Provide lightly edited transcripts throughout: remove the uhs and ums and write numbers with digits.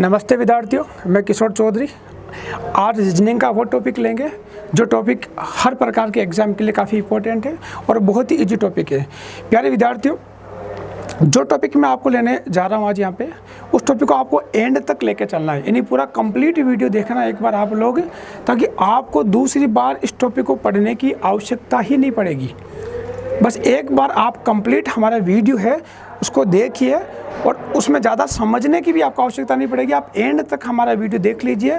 नमस्ते विद्यार्थियों, मैं किशोर चौधरी। आज रीजनिंग का वो टॉपिक लेंगे जो टॉपिक हर प्रकार के एग्ज़ाम के लिए काफ़ी इंपॉर्टेंट है और बहुत ही इजी टॉपिक है। प्यारे विद्यार्थियों, जो टॉपिक मैं आपको लेने जा रहा हूँ आज यहाँ पे, उस टॉपिक को आपको एंड तक लेके चलना है, यानी पूरा कंप्लीट वीडियो देखना एक बार आप लोग, ताकि आपको दूसरी बार इस टॉपिक को पढ़ने की आवश्यकता ही नहीं पड़ेगी। बस एक बार आप कंप्लीट हमारा वीडियो है उसको देखिए और उसमें ज़्यादा समझने की भी आपको आवश्यकता नहीं पड़ेगी। आप एंड तक हमारा वीडियो देख लीजिए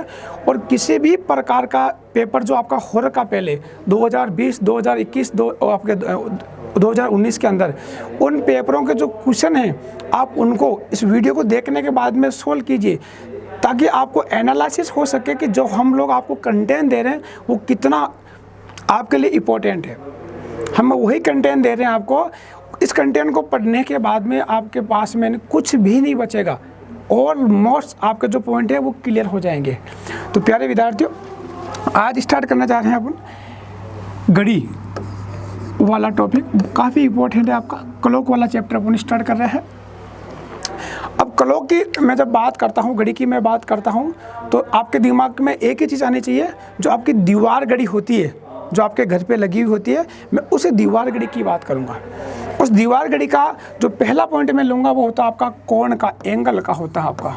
और किसी भी प्रकार का पेपर जो आपका हो रखा पहले 2020, 2021, आपके 2019 के अंदर, उन पेपरों के जो क्वेश्चन हैं आप उनको इस वीडियो को देखने के बाद में सोल्व कीजिए, ताकि आपको एनालिसिस हो सके कि जो हम लोग आपको कंटेंट दे रहे हैं वो कितना आपके लिए इम्पोर्टेंट है। हम वही कंटेंट दे रहे हैं आपको। इस कंटेंट को पढ़ने के बाद में आपके पास में कुछ भी नहीं बचेगा, ऑलमोस्ट आपके जो पॉइंट है वो क्लियर हो जाएंगे। तो प्यारे विद्यार्थियों, आज स्टार्ट करना चाह रहे हैं अपन घड़ी वाला टॉपिक, काफ़ी इंपॉर्टेंट है आपका। क्लॉक वाला चैप्टर अपन स्टार्ट कर रहे हैं। अब क्लॉक की मैं जब बात करता हूँ, घड़ी की मैं बात करता हूँ, तो आपके दिमाग में एक ही चीज़ आनी चाहिए, जो आपकी दीवार घड़ी होती है, जो आपके घर पे लगी हुई होती है, मैं उस दीवार घड़ी की बात करूँगा। उस दीवार घड़ी का जो पहला पॉइंट मैं लूँगा वो होता है आपका कोण का, एंगल का होता है आपका,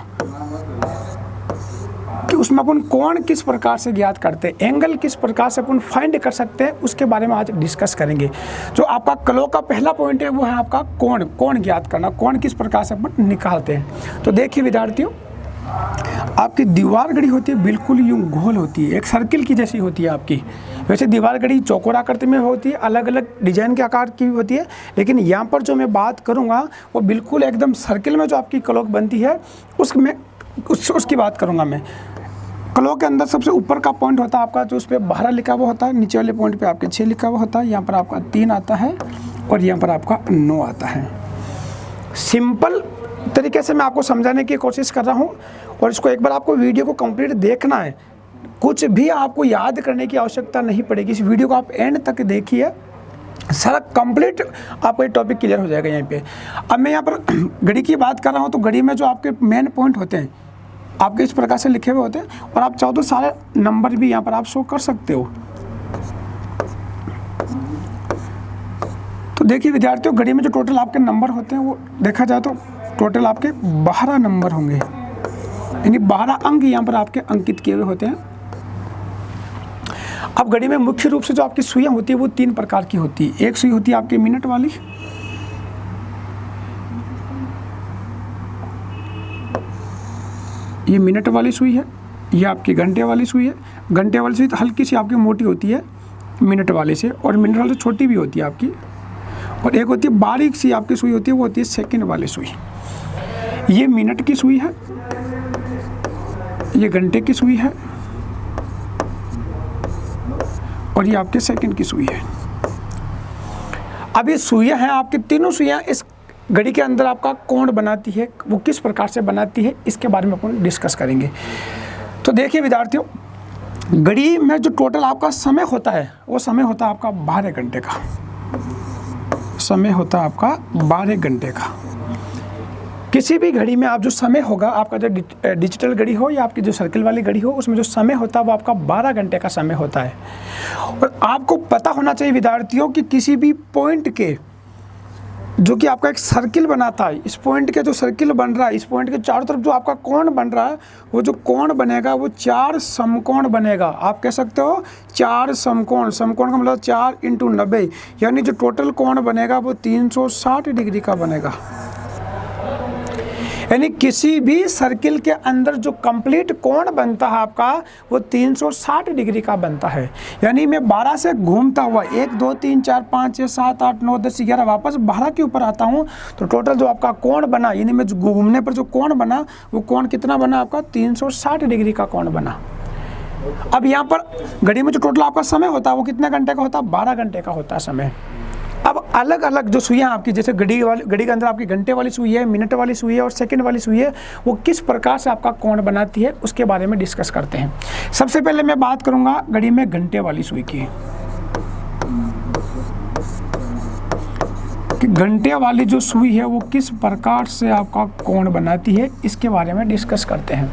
कि उसमें अपन कोण किस प्रकार से ज्ञात करते हैं, एंगल किस प्रकार से अपन फाइंड कर सकते हैं, उसके बारे में आज डिस्कस करेंगे। जो आपका क्लॉक का पहला पॉइंट है वो है आपका कोण, कोण ज्ञात करना, कोण किस प्रकार से अपन निकालते हैं। तो देखिए विद्यार्थियों, आपकी दीवार घड़ी होती है बिल्कुल यूं गोल होती है, एक सर्किल की जैसी होती है आपकी। वैसे दीवार घड़ी चौकोर आकृति में होती है, अलग अलग डिजाइन के आकार की होती है, लेकिन यहाँ पर जो मैं बात करूँगा वो बिल्कुल एकदम सर्किल में जो आपकी क्लॉक बनती है उसकी बात करूँगा मैं। क्लॉक के अंदर सबसे ऊपर का पॉइंट होता है आपका, जो उस पर 12 लिखा हुआ होता है, नीचे वाले पॉइंट पे आपके 6 लिखा हुआ होता है, यहाँ पर आपका 3 आता है और यहाँ पर आपका 9 आता है। सिंपल तरीके से मैं आपको समझाने की कोशिश कर रहा हूँ और इसको एक बार आपको वीडियो को कंप्लीट देखना है, कुछ भी आपको याद करने की आवश्यकता नहीं पड़ेगी। इस वीडियो को आप एंड तक देखिए, सारा कंप्लीट आपका टॉपिक क्लियर हो जाएगा यहाँ पे। अब मैं यहाँ पर घड़ी की बात कर रहा हूँ, तो घड़ी में जो आपके मेन पॉइंट होते हैं आपके इस प्रकार से लिखे हुए होते हैं, और आप चाहो तो सारे नंबर भी यहाँ पर आप शो कर सकते हो। तो देखिए विद्यार्थियों, घड़ी में जो टोटल आपके नंबर होते हैं वो देखा जाए तो टोटल आपके 12 नंबर होंगे, यानी 12 अंक यहाँ पर आपके अंकित किए हुए होते हैं। अब घड़ी में मुख्य रूप से जो आपकी सुइयाँ होती है वो 3 प्रकार की होती है। एक सुई होती है आपकी मिनट वाली, ये मिनट वाली सुई है। ये आपकी घंटे वाली सुई है। घंटे वाली सुई तो हल्की सी आपकी मोटी होती है मिनट वाले से, और मिनट वाले से छोटी भी होती है आपकी। और एक होती है बारीक सी आपकी सुई होती है, वो होती है सेकंड वाली सुई। ये मिनट की सुई है, ये घंटे की सुई है और ये आपके सेकंड की सुई है। अब ये सुइयाँ हैं आपकी, तीनों सुइयाँ इस घड़ी के अंदर आपका कोण बनाती है। वो किस प्रकार से बनाती है इसके बारे में अपन डिस्कस करेंगे। तो देखिए विद्यार्थियों, घड़ी में जो टोटल आपका समय होता है वो समय होता है आपका 12 घंटे का। समय होता है आपका 12 घंटे का। किसी भी घड़ी में आप जो समय होगा आपका, जो डिजिटल घड़ी हो या आपकी जो सर्किल वाली घड़ी हो, उसमें जो समय होता है वो आपका 12 घंटे का समय होता है। और आपको पता होना चाहिए विद्यार्थियों कि किसी भी पॉइंट के, जो कि आपका एक सर्किल बनाता है, इस पॉइंट के जो सर्किल बन रहा है, इस पॉइंट के चारों तरफ जो आपका कोण बन रहा है, वो जो कोण बनेगा वो 4 समकोण बनेगा। आप कह सकते हो 4 समकोण। समकोण का मतलब 4 × 90, यानी जो टोटल कोण बनेगा वो 360 डिग्री का बनेगा। यानी किसी भी सर्किल के अंदर जो कंप्लीट कोण बनता है आपका वो 360 डिग्री का बनता है। यानी मैं 12 से घूमता हुआ 1 2 3 4 5 6 7 8 9 10 11 वापस 12 के ऊपर आता हूँ, तो टोटल जो आपका कोण बना, यानी मैं घूमने पर जो कोण बना वो कोण कितना बना आपका 360 डिग्री का कोण बना। अब यहाँ पर घड़ी में जो टोटल आपका समय होता है वो कितने घंटे का होता है, 12 घंटे का होता है समय। अब अलग अलग जो सुइयाँ आपकी, जैसे घड़ी के अंदर आपकी घंटे वाली सुई है, मिनट वाली सुई है और सेकंड वाली सुई है, वो किस प्रकार से आपका कोण बनाती है उसके बारे में डिस्कस करते हैं। सबसे पहले मैं बात करूंगा घड़ी में घंटे वाली सुई की। कि घंटे वाली जो सुई है वो किस प्रकार से आपका कोण बनाती है, इसके बारे में डिस्कस करते हैं।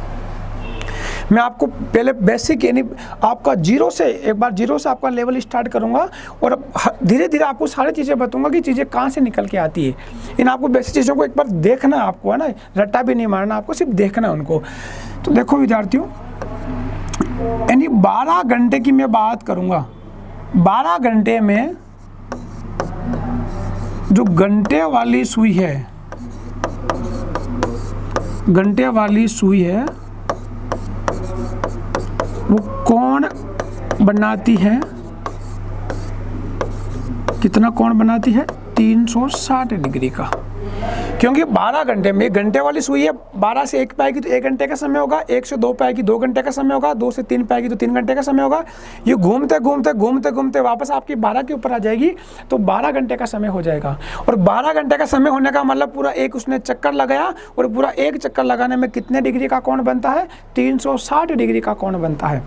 मैं आपको पहले बेसिक यानी आपका एक बार जीरो से आपका लेवल स्टार्ट करूंगा और धीरे धीरे आपको सारी चीज़ें बताऊंगा कि चीज़ें कहाँ से निकल के आती है। इन आपको बेसिक चीज़ों को एक बार देखना है आपको, है ना, रट्टा भी नहीं मारना, आपको सिर्फ देखना है उनको। तो देखो विद्यार्थियों, यानी 12 घंटे की मैं बात करूंगा। 12 घंटे में जो घंटे वाली सुई है, घंटे वाली सुई है वो कोण बनाती है, कितना कोण बनाती है? 360 डिग्री का। क्योंकि 12 घंटे में, घंटे वाली सुई है, 12 से 1 पाएगी तो 1 घंटे का समय होगा, 1 से 2 पाएगी 2 घंटे का समय होगा, 2 से 3 पाएगी तो 3 घंटे का समय होगा। ये घूमते घूमते घूमते घूमते वापस आपकी 12 के ऊपर आ जाएगी, तो 12 घंटे का समय हो जाएगा। और 12 घंटे का समय होने का मतलब पूरा एक उसने चक्कर लगाया, और पूरा एक चक्कर लगाने में कितने डिग्री का कोण बनता है? 360 डिग्री का कोण बनता है।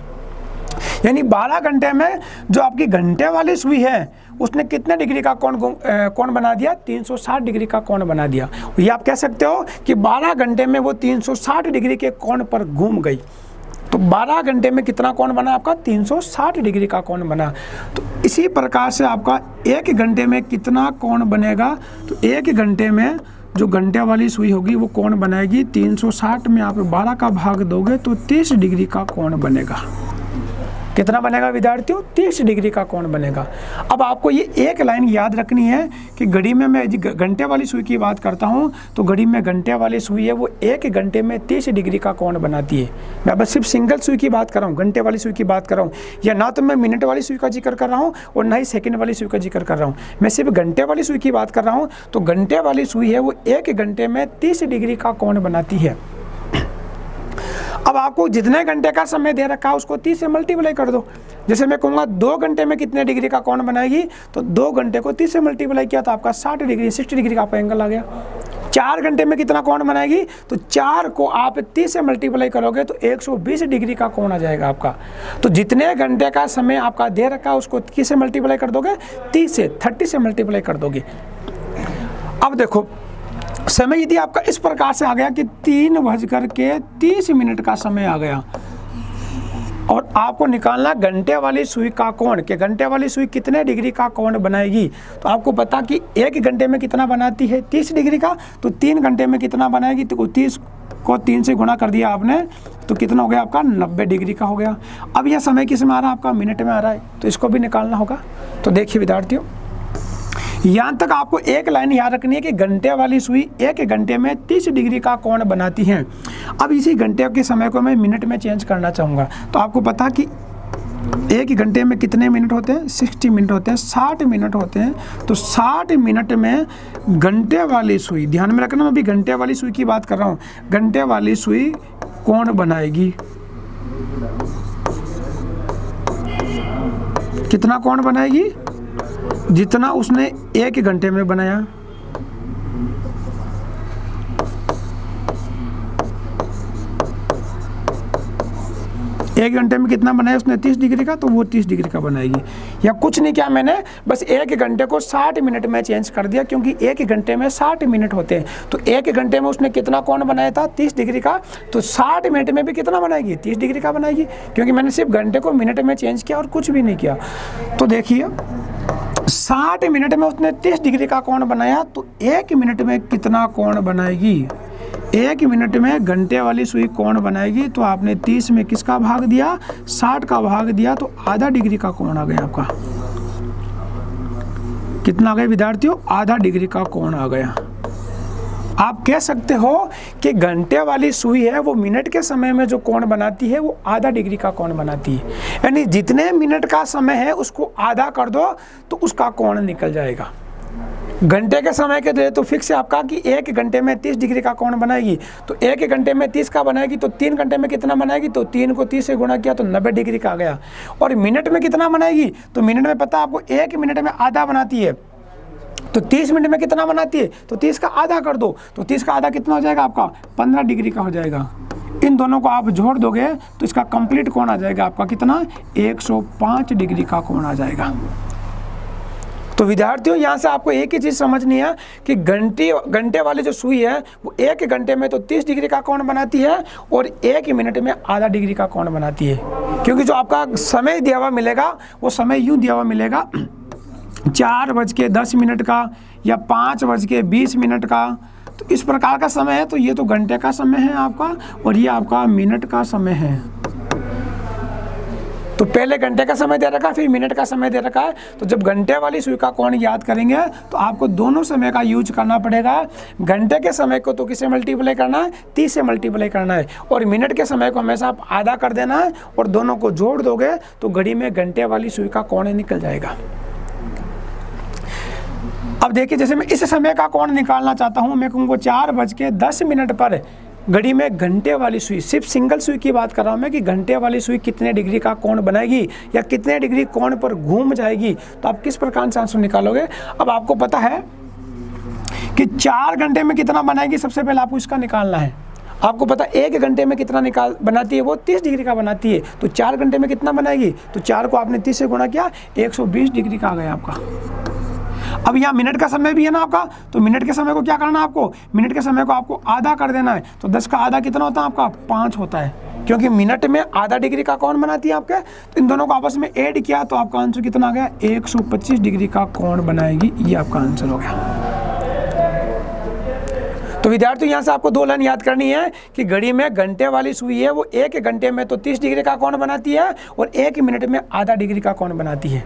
यानी 12 घंटे में जो आपकी घंटे वाली सुई है उसने कितने डिग्री का कोण बना दिया? 360 डिग्री का कोण बना दिया। ये आप कह सकते हो कि 12 घंटे में वो 360 डिग्री के कोण पर घूम गई। तो 12 घंटे में कितना कोण बना आपका? 360 डिग्री का कोण बना। तो इसी प्रकार से आपका 1 घंटे में कितना कोण बनेगा? तो 1 घंटे में जो घंटे वाली सुई होगी वो कोण बनाएगी 360 में आप 12 का भाग दोगे तो 30 डिग्री का कोण बनेगा। कितना बनेगा विद्यार्थियों? 30 डिग्री का कोण बनेगा। अब आपको ये एक लाइन याद रखनी है कि घड़ी में मैं घंटे वाली सुई की बात करता हूँ तो घड़ी में घंटे वाली सुई है वो 1 घंटे में 30 डिग्री का कोण बनाती है। मैं बस सिर्फ सिंगल सुई की बात कर रहा हूँ, घंटे वाली सुई की बात कर रहा हूँ, या ना तो मैं मिनट वाली सुई का जिक्र कर रहा हूँ और ना ही सेकेंड वाली सुई का जिक्र कर रहा हूँ। मैं सिर्फ घंटे वाली सुई की बात कर रहा हूँ। तो घंटे वाली सुई है वो 1 घंटे में 30 डिग्री का कोण बनाती है। अब आपको जितने घंटे का समय दे रखा है उसको 30 से मल्टीप्लाई कर दो। जैसे मैं कहूँगा 2 घंटे में कितने डिग्री का कोण बनाएगी, तो 2 घंटे को 30 से मल्टीप्लाई किया तो आपका 60 डिग्री का आपका एंगल आ गया। 4 घंटे में कितना कोण बनाएगी, तो 4 को आप 30 से मल्टीप्लाई करोगे तो 120 डिग्री का कोण आ जाएगा आपका। तो जितने घंटे का समय आपका दे रखा है उसको किस से मल्टीप्लाई कर दोगे? 30 से मल्टीप्लाई कर दोगे। अब देखो समय यदि आपका इस प्रकार से आ गया कि 3:30 का समय आ गया और आपको निकालना घंटे वाली सुई का कोण, कि घंटे वाली सुई कितने डिग्री का कोण बनाएगी। तो आपको पता कि 1 घंटे में कितना बनाती है? 30 डिग्री का। तो 3 घंटे में कितना बनाएगी? तो 30 को 3 से गुणा कर दिया आपने तो कितना हो गया आपका? 90 डिग्री का हो गया। अब यह समय किस में आ रहा है? आपका मिनट में आ रहा है, तो इसको भी निकालना होगा। तो देखिए विद्यार्थियों, यहाँ तक आपको एक लाइन याद रखनी है कि घंटे वाली सुई 1 घंटे में 30 डिग्री का कोण बनाती है। अब इसी घंटे के समय को मैं मिनट में चेंज करना चाहूँगा। तो आपको पता कि 1 घंटे में कितने मिनट होते हैं? 60 मिनट होते हैं, 60 मिनट होते हैं। तो 60 मिनट में घंटे वाली सुई, ध्यान में रखना मैं अभी घंटे वाली सुई की बात कर रहा हूँ, घंटे वाली सुई कोण बनाएगी, कितना कोण बनाएगी? जितना उसने 1 घंटे में बनाया। एक घंटे में कितना बनाया उसने? 30 डिग्री का, तो वो 30 डिग्री का बनाएगी। या कुछ नहीं किया मैंने, बस 1 घंटे को 60 मिनट में चेंज कर दिया, क्योंकि 1 घंटे में 60 मिनट होते हैं। तो 1 घंटे में उसने कितना कोण बनाया था? 30 डिग्री का। तो 60 मिनट में भी कितना बनाएगी? 30 डिग्री का बनाएगी, क्योंकि मैंने सिर्फ घंटे को मिनट में चेंज किया और कुछ भी नहीं किया। तो देखिए 60 मिनट में उसने 30 डिग्री का कोण बनाया, तो 1 मिनट में कितना कोण बनाएगी? 1 मिनट में घंटे वाली सुई कोण बनाएगी। तो आपने 30 में किसका भाग दिया? 60 का भाग दिया, तो आधा डिग्री का कोण आ गया आपका। कितना आ गया विद्यार्थियों? आधा डिग्री का कोण आ गया। आप कह सकते हो कि घंटे वाली सुई है वो मिनट के समय में जो कोण बनाती है वो आधा डिग्री का कोण बनाती है। यानी जितने मिनट का समय है उसको आधा कर दो तो उसका कोण निकल जाएगा। घंटे के समय के दे तो फिक्स है आपका कि 1 घंटे में 30 डिग्री का कोण बनाएगी। तो 1 घंटे में 30 का बनाएगी, तो 3 घंटे में कितना बनाएगी? तो 3 को 30 से गुणा किया तो 90 डिग्री का आ गया। और मिनट में कितना बनाएगी? तो मिनट में पता आपको 1 मिनट में आधा बनाती है। तो 30 मिनट में कितना बनाती है? तो 30 का आधा कर दो, तो 30 का आधा कितना हो जाएगा आपका? 15 डिग्री का हो जाएगा। इन दोनों को आप जोड़ दोगे तो इसका कंप्लीट कोण आ जाएगा आपका कितना? 105 डिग्री का कोण आ जाएगा। तो विद्यार्थियों यहाँ से आपको एक ही चीज़ समझनी है कि घंटे वाली जो सुई है वो 1 घंटे में तो 30 डिग्री का कोण बनाती है और 1 मिनट में आधा डिग्री का कोण बनाती है। क्योंकि जो आपका समय दिया हुआ मिलेगा वो समय यूँ दिया हुआ मिलेगा 4:10 का या 5:20 का। तो इस प्रकार का समय है। तो ये तो घंटे का समय है आपका और ये आपका मिनट का समय है। तो पहले घंटे का समय दे रखा है, फिर मिनट का समय दे रखा है। तो जब घंटे वाली सुई का कोण याद करेंगे तो आपको दोनों समय का यूज करना पड़ेगा। घंटे के समय को तो किससे मल्टीप्लाई करना है, 30 से मल्टीप्लाई करना है, और मिनट के समय को हमेशा आप आधा कर देना है और दोनों को जोड़ दोगे तो घड़ी में घंटे वाली सुई का कोण निकल जाएगा। अब देखिए, जैसे मैं इस समय का कोण निकालना चाहता हूँ, मैं कहूँगा 4:10 पर घड़ी में घंटे वाली सुई, सिर्फ सिंगल सुई की बात कर रहा हूँ मैं कि घंटे वाली सुई कितने डिग्री का कोण बनाएगी या कितने डिग्री कोण पर घूम जाएगी। तो आप किस प्रकार से आंसर निकालोगे। अब आपको पता है कि 4 घंटे में कितना बनाएगी, सबसे पहले आपको इसका निकालना है। आपको पता 1 घंटे में कितना बनाती है, वो 30 डिग्री का बनाती है। तो 4 घंटे में कितना बनाएगी, तो 4 को आपने 30 से गुणा किया, 120 डिग्री का आ गया आपका। अब यहाँ मिनट का समय भी है ना आपका, तो मिनट के समय को क्या करना है आपको, मिनट के समय को आपको आधा कर देना है। तो 10 का आधा कितना होता है आपका, 5 होता है, क्योंकि मिनट में आधा डिग्री का कोण बनाती है आपके। तो इन दोनों को आपस में ऐड किया तो आपका आंसर कितना आ गया, 125 डिग्री का कोण बनाएगी। ये आपका आंसर हो गया। तो विद्यार्थियों यहाँ से आपको 2 लाइन याद करनी है कि घड़ी में घंटे वाली सुई है वो 1 घंटे में तो 30 डिग्री का कोण बनाती है और 1 मिनट में आधा डिग्री का कोण बनाती है।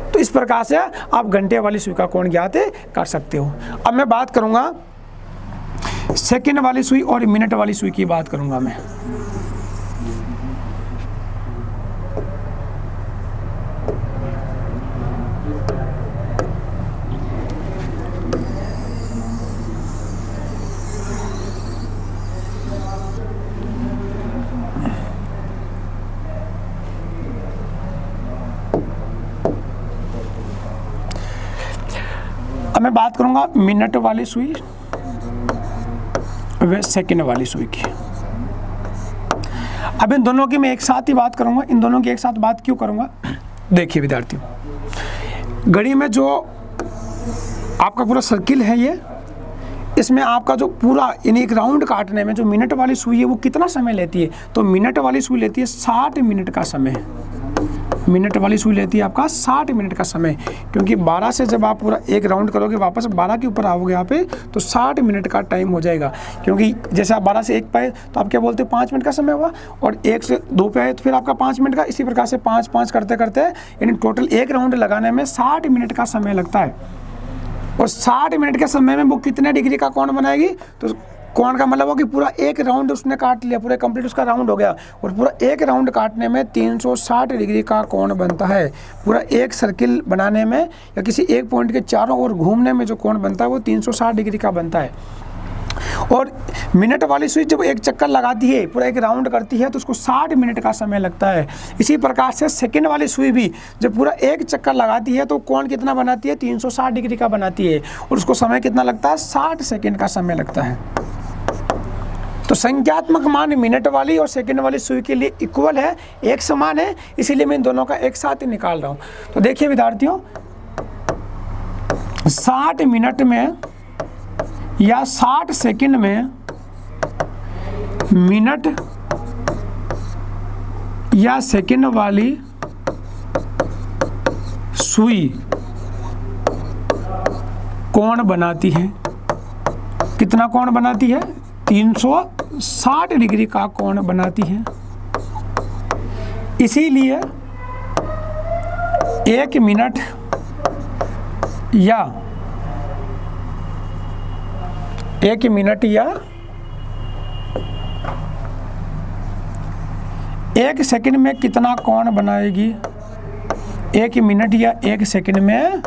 तो इस प्रकार से आप घंटे वाली सुई का कोण ज्ञात कर सकते हो। अब मैं बात करूंगा सेकंड वाली सुई और मिनट वाली सुई की बात करूंगा मैं। अब मैं बात करूंगा मिनट वाली सुई व सेकंड वाली सुई की। अब इन दोनों की मैं एक साथ ही बात करूंगा। इन दोनों की एक साथ बात क्यों करूंगा, देखिए विद्यार्थियों, घड़ी में जो आपका पूरा सर्किल है ये, इसमें आपका जो पूरा यानी एक राउंड काटने में जो मिनट वाली सुई है वो कितना समय लेती है, तो मिनट वाली सुई लेती है 60 मिनट का समय। मिनट वाली सुई लेती है आपका 60 मिनट का समय, क्योंकि 12 से जब आप पूरा एक राउंड करोगे वापस 12 के ऊपर आओगे यहाँ पे तो 60 मिनट का टाइम हो जाएगा। क्योंकि जैसे आप 12 से 1 पे आए तो आप क्या बोलते हो 5 मिनट का समय हुआ, और 1 से 2 पे आए तो फिर आपका 5 मिनट का, इसी प्रकार से 5-5 करते करते यानी टोटल एक राउंड लगाने में 60 मिनट का समय लगता है। और 60 मिनट के समय में वो कितने डिग्री का कोण बनाएगी, तो कोण का मतलब हो कि पूरा एक राउंड उसने काट लिया, पूरा कंप्लीट उसका राउंड हो गया, और पूरा एक राउंड काटने में 360 डिग्री का कोण बनता है। पूरा एक सर्किल बनाने में या किसी एक पॉइंट के चारों ओर घूमने में जो कोण बनता है वो 360 डिग्री का बनता है। और मिनट वाली सुई जब एक चक्कर लगाती है, पूरा एक राउंड करती है, तो उसको 60 मिनट का समय लगता है। इसी प्रकार से सेकंड वाली सुई भी जब पूरा एक चक्कर लगाती है तो कोण कितना बनाती है, 360 डिग्री का बनाती है, और उसको समय कितना लगता है, 60 सेकंड का समय लगता है। तो संख्यात्मक मान मिनट वाली और सेकंड वाली सुई के लिए इक्वल है, एक समान है, इसीलिए मैं इन दोनों का एक साथ ही निकाल रहा हूँ। तो देखिए विद्यार्थियों, 60 मिनट में या 60 सेकंड में मिनट या सेकंड वाली सुई कोण बनाती है, कितना कोण बनाती है, 360 डिग्री का कोण बनाती है। इसीलिए 1 मिनट या 1 मिनट या 1 सेकंड में कितना कोण बनाएगी, 1 मिनट या 1 सेकंड में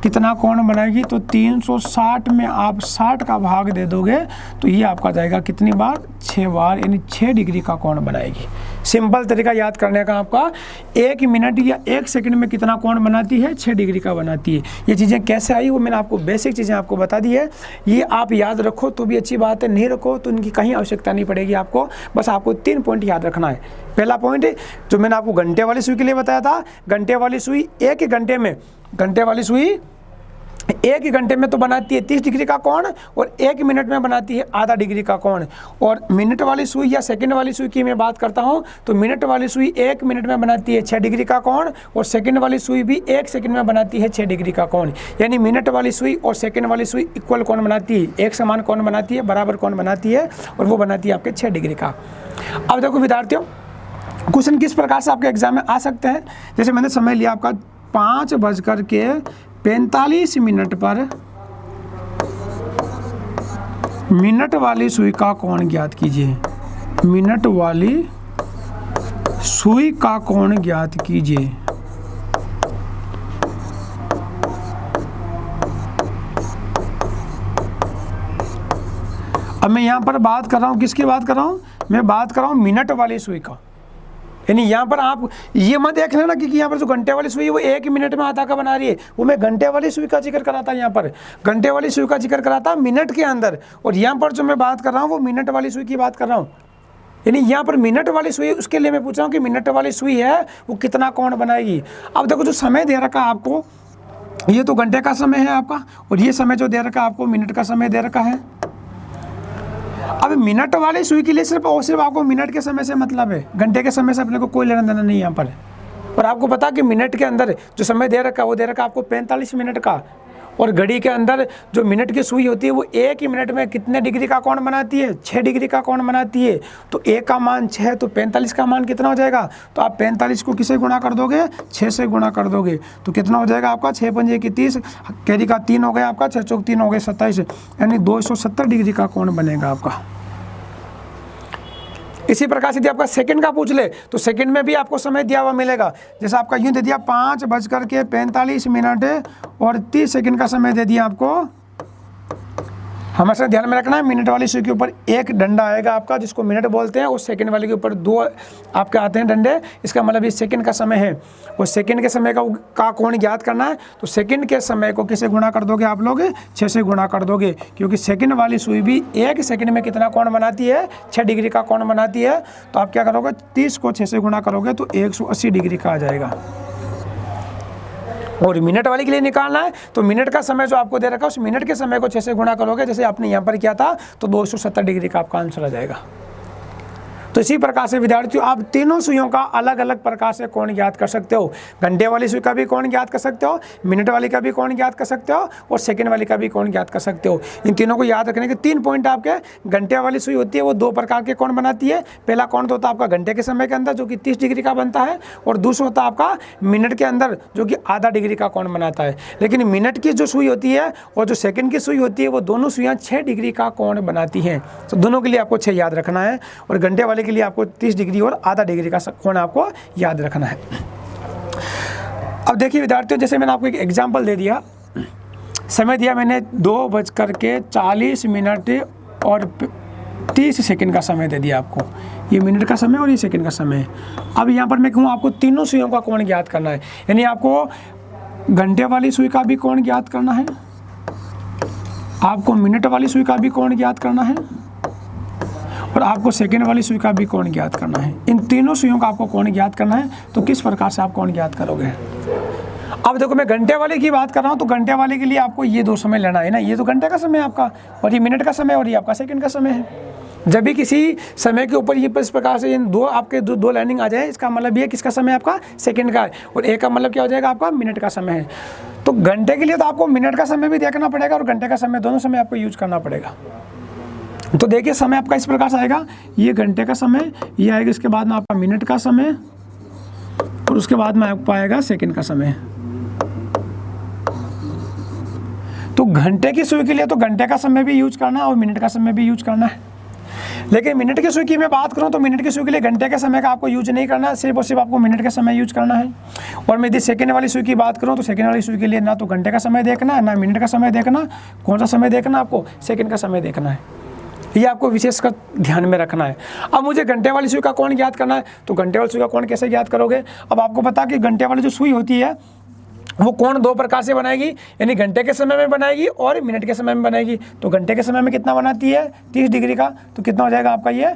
कितना कोण बनाएगी, तो 360 में आप 60 का भाग दे दोगे तो ये आपका जाएगा कितनी बार, 6 बार, यानी 6 डिग्री का कोण बनाएगी। सिंपल तरीका याद करने का आपका, 1 मिनट या 1 सेकंड में कितना कोण बनाती है, 6 डिग्री का बनाती है। ये चीज़ें कैसे आई वो मैंने आपको बेसिक चीज़ें आपको बता दी है, ये आप याद रखो तो भी अच्छी बात है, नहीं रखो तो इनकी कहीं आवश्यकता नहीं पड़ेगी आपको। बस आपको 3 पॉइंट याद रखना है। पहला पॉइंट जो मैंने आपको घंटे वाली सुई के लिए बताया था, घंटे वाली सुई 1 घंटे में घंटे वाली सुई 1 घंटे में तो बनाती है 30 डिग्री का कोण और 1 मिनट में बनाती है आधा डिग्री का कोण। और मिनट वाली सुई या सेकंड वाली सुई की मैं बात करता हूं तो मिनट वाली सुई 1 मिनट में बनाती है 6 डिग्री का कोण और सेकंड वाली सुई भी 1 सेकंड में बनाती है 6 डिग्री का कोण। यानी मिनट वाली सुई और सेकंड वाली सुई इक्वल कोण बनाती है, एक समान कोण बनाती है, बराबर कोण बनाती है और वो बनाती है आपके 6 डिग्री का। अब देखो विद्यार्थियों, क्वेश्चन किस प्रकार से आपके एग्जाम में आ सकते हैं। जैसे मैंने समय लिया आपका 5:45 मिनट पर मिनट वाली सुई का कोण ज्ञात कीजिए। मिनट वाली सुई का कोण ज्ञात कीजिए। अब मैं यहां पर बात कर रहा हूं, किसकी बात कर रहा हूं, मैं बात कर रहा हूं मिनट वाली सुई का। यानी यहाँ पर आप ये मत देख लेना कि यहाँ पर जो घंटे वाली सुई है वो 1 मिनट में आधा का बना रही है, वो मैं घंटे वाली सुई का जिक्र कराता। यहाँ पर घंटे वाली सुई का जिक्र कराता मिनट के अंदर, और यहाँ पर जो मैं बात कर रहा हूँ वो मिनट वाली सुई की बात कर रहा हूँ। यानी यहाँ पर मिनट वाली सुई, उसके लिए मैं पूछ रहा हूँ कि मिनट वाली सुई है वो कितना कोण बनाएगी। अब देखो जो समय दे रखा है आपको, ये तो घंटे का समय है आपका, और ये समय जो दे रखा है आपको मिनट का समय दे रखा है। अब मिनट वाली सुई के लिए सिर्फ और सिर्फ आपको मिनट के समय से मतलब है, घंटे के समय से अपने को कोई लेना देना नहीं यहाँ पर। और आपको पता कि मिनट के अंदर जो समय दे रखा है वो दे रखा है आपको 45 मिनट का, और घड़ी के अंदर जो मिनट की सुई होती है वो 1 ही मिनट में कितने डिग्री का कोण बनाती है, 6 डिग्री का कोण बनाती है। तो 1 का मान 6 तो 45 का मान कितना हो जाएगा, तो आप 45 को किसे गुणा कर दोगे, 6 से गुणा कर दोगे तो कितना हो जाएगा आपका 6 पंजे की 30, कैरी का 3 हो गया आपका, 6 चौक 3 हो गए 27, यानी 270 डिग्री का कोण बनेगा आपका। इसी प्रकार से यदि आपका सेकंड का पूछ ले तो सेकंड में भी आपको समय दिया हुआ मिलेगा। जैसे आपका यूँ दे दिया 5:45 और 30 सेकंड का समय दे दिया आपको। हमेशा ध्यान में रखना है मिनट वाली सुई के ऊपर एक डंडा आएगा आपका जिसको मिनट बोलते हैं, और सेकंड वाले के ऊपर 2 आपके आते हैं डंडे। इसका मतलब ये सेकंड का समय है, और सेकंड के समय का कोण ज्ञात करना है तो सेकंड के समय को किसे गुणा कर दोगे आप लोग, 6 से गुणा कर दोगे, क्योंकि सेकंड वाली सुई भी 1 सेकंड में कितना कोण बनाती है, 6 डिग्री का कोण बनाती है। तो आप क्या करोगे, 30 को 6 से गुणा करोगे तो 180 डिग्री का आ जाएगा। और मिनट वाली के लिए निकालना है तो मिनट का समय जो आपको दे रखा है उस मिनट के समय को 6 से गुणा करोगे, जैसे आपने यहाँ पर किया था, तो 270 डिग्री का आपका आंसर आ जाएगा। तो इसी प्रकार से विद्यार्थियों आप तीनों सुइयों का अलग अलग प्रकार से कोण ज्ञात कर सकते हो। घंटे वाली सुई का भी कोण ज्ञात कर सकते हो, मिनट वाली का भी कोण ज्ञात कर सकते हो, और सेकंड वाली का भी कोण ज्ञात कर सकते हो। इन तीनों को याद रखने के 3 पॉइंट आपके। घंटे वाली सुई होती है वो 2 प्रकार के कोण बनाती है। पहला कोण तो होता है आपका घंटे के समय के अंदर जो कि 30 डिग्री का बनता है, और दूसरा होता है आपका मिनट के अंदर जो कि आधा डिग्री का कोण बनाता है। लेकिन मिनट की जो सुई होती है और जो सेकंड की सुई होती है वो दोनों सुइयाँ 6 डिग्री का कोण बनाती हैं। तो दोनों के लिए आपको 6 याद रखना है, और घंटे वाले के लिए आपको 30 डिग्री और आधा डिग्री का कोण आपको याद रखना है। अब देखिए विद्यार्थियों, जैसे मैंने आपको एक एग्जांपल दे दिया, समय दिया मैंने 2:40 और 30 सेकंड का समय दे दिया आपको। ये मिनट का समय और ये सेकंड का समय। अब यहाँ पर मैं कहूँ आपको तीनों सुइयों का कोण ज्ञात करना है। यानी आपको घंटे वाली सुई का भी कोण ज्ञात करना है, आपको मिनट वाली सुई का भी कोण ज्ञात करना है, और आपको सेकंड वाली सुई का भी कोण ज्ञात करना है। इन तीनों सुइयों का आपको कोण ज्ञात करना है। तो किस प्रकार से आप कोण ज्ञात करोगे। अब देखो मैं घंटे वाले की बात कर रहा हूँ, तो घंटे वाले के लिए आपको ये 2 समय लेना है ना। ये तो घंटे का समय है आपका, और ये मिनट का समय, और ये आपका सेकंड का समय है। जब भी किसी समय के ऊपर ये इस प्रकार से इन 2 आपके 2 लाइनिंग आ जाए, इसका मतलब ये किसका समय आपका सेकंड का है, और एक का मतलब क्या हो जाएगा आपका मिनट का समय है। तो घंटे के लिए तो आपको मिनट का समय भी देखना पड़ेगा और घंटे का समय, दोनों समय आपको यूज करना पड़ेगा। तो देखिए समय आपका इस प्रकार से आएगा, ये घंटे का समय, ये आएगा इसके बाद में आपका मिनट का समय, और उसके बाद में आपको आएगा सेकंड का समय। तो घंटे की सुई के लिए तो घंटे का समय भी यूज करना है और मिनट का समय भी यूज करना है। लेकिन मिनट की सुई की मैं बात करूं तो मिनट की सुई के लिए घंटे के समय का आपको यूज नहीं करना है, सिर्फ और सिर्फ आपको मिनट का समय यूज करना है। और मैं यदि सेकंड वाली सुई की बात करूं तो सेकंड वाली सुई के लिए ना तो घंटे का समय देखना है, ना मिनट का समय देखना। कौन सा समय देखना, आपको सेकंड का समय देखना है। ये आपको विशेष कर ध्यान में रखना है। अब मुझे घंटे वाली सुई का कोण ज्ञात करना है, तो घंटे वाली सुई का कोण कैसे ज्ञात करोगे। अब आपको पता कि घंटे वाली जो सुई होती है वो कोण 2 प्रकार से बनाएगी, यानी घंटे के समय में बनाएगी और मिनट के समय में बनाएगी। तो घंटे के समय में कितना बनाती है 30 डिग्री का, तो कितना हो जाएगा आपका ये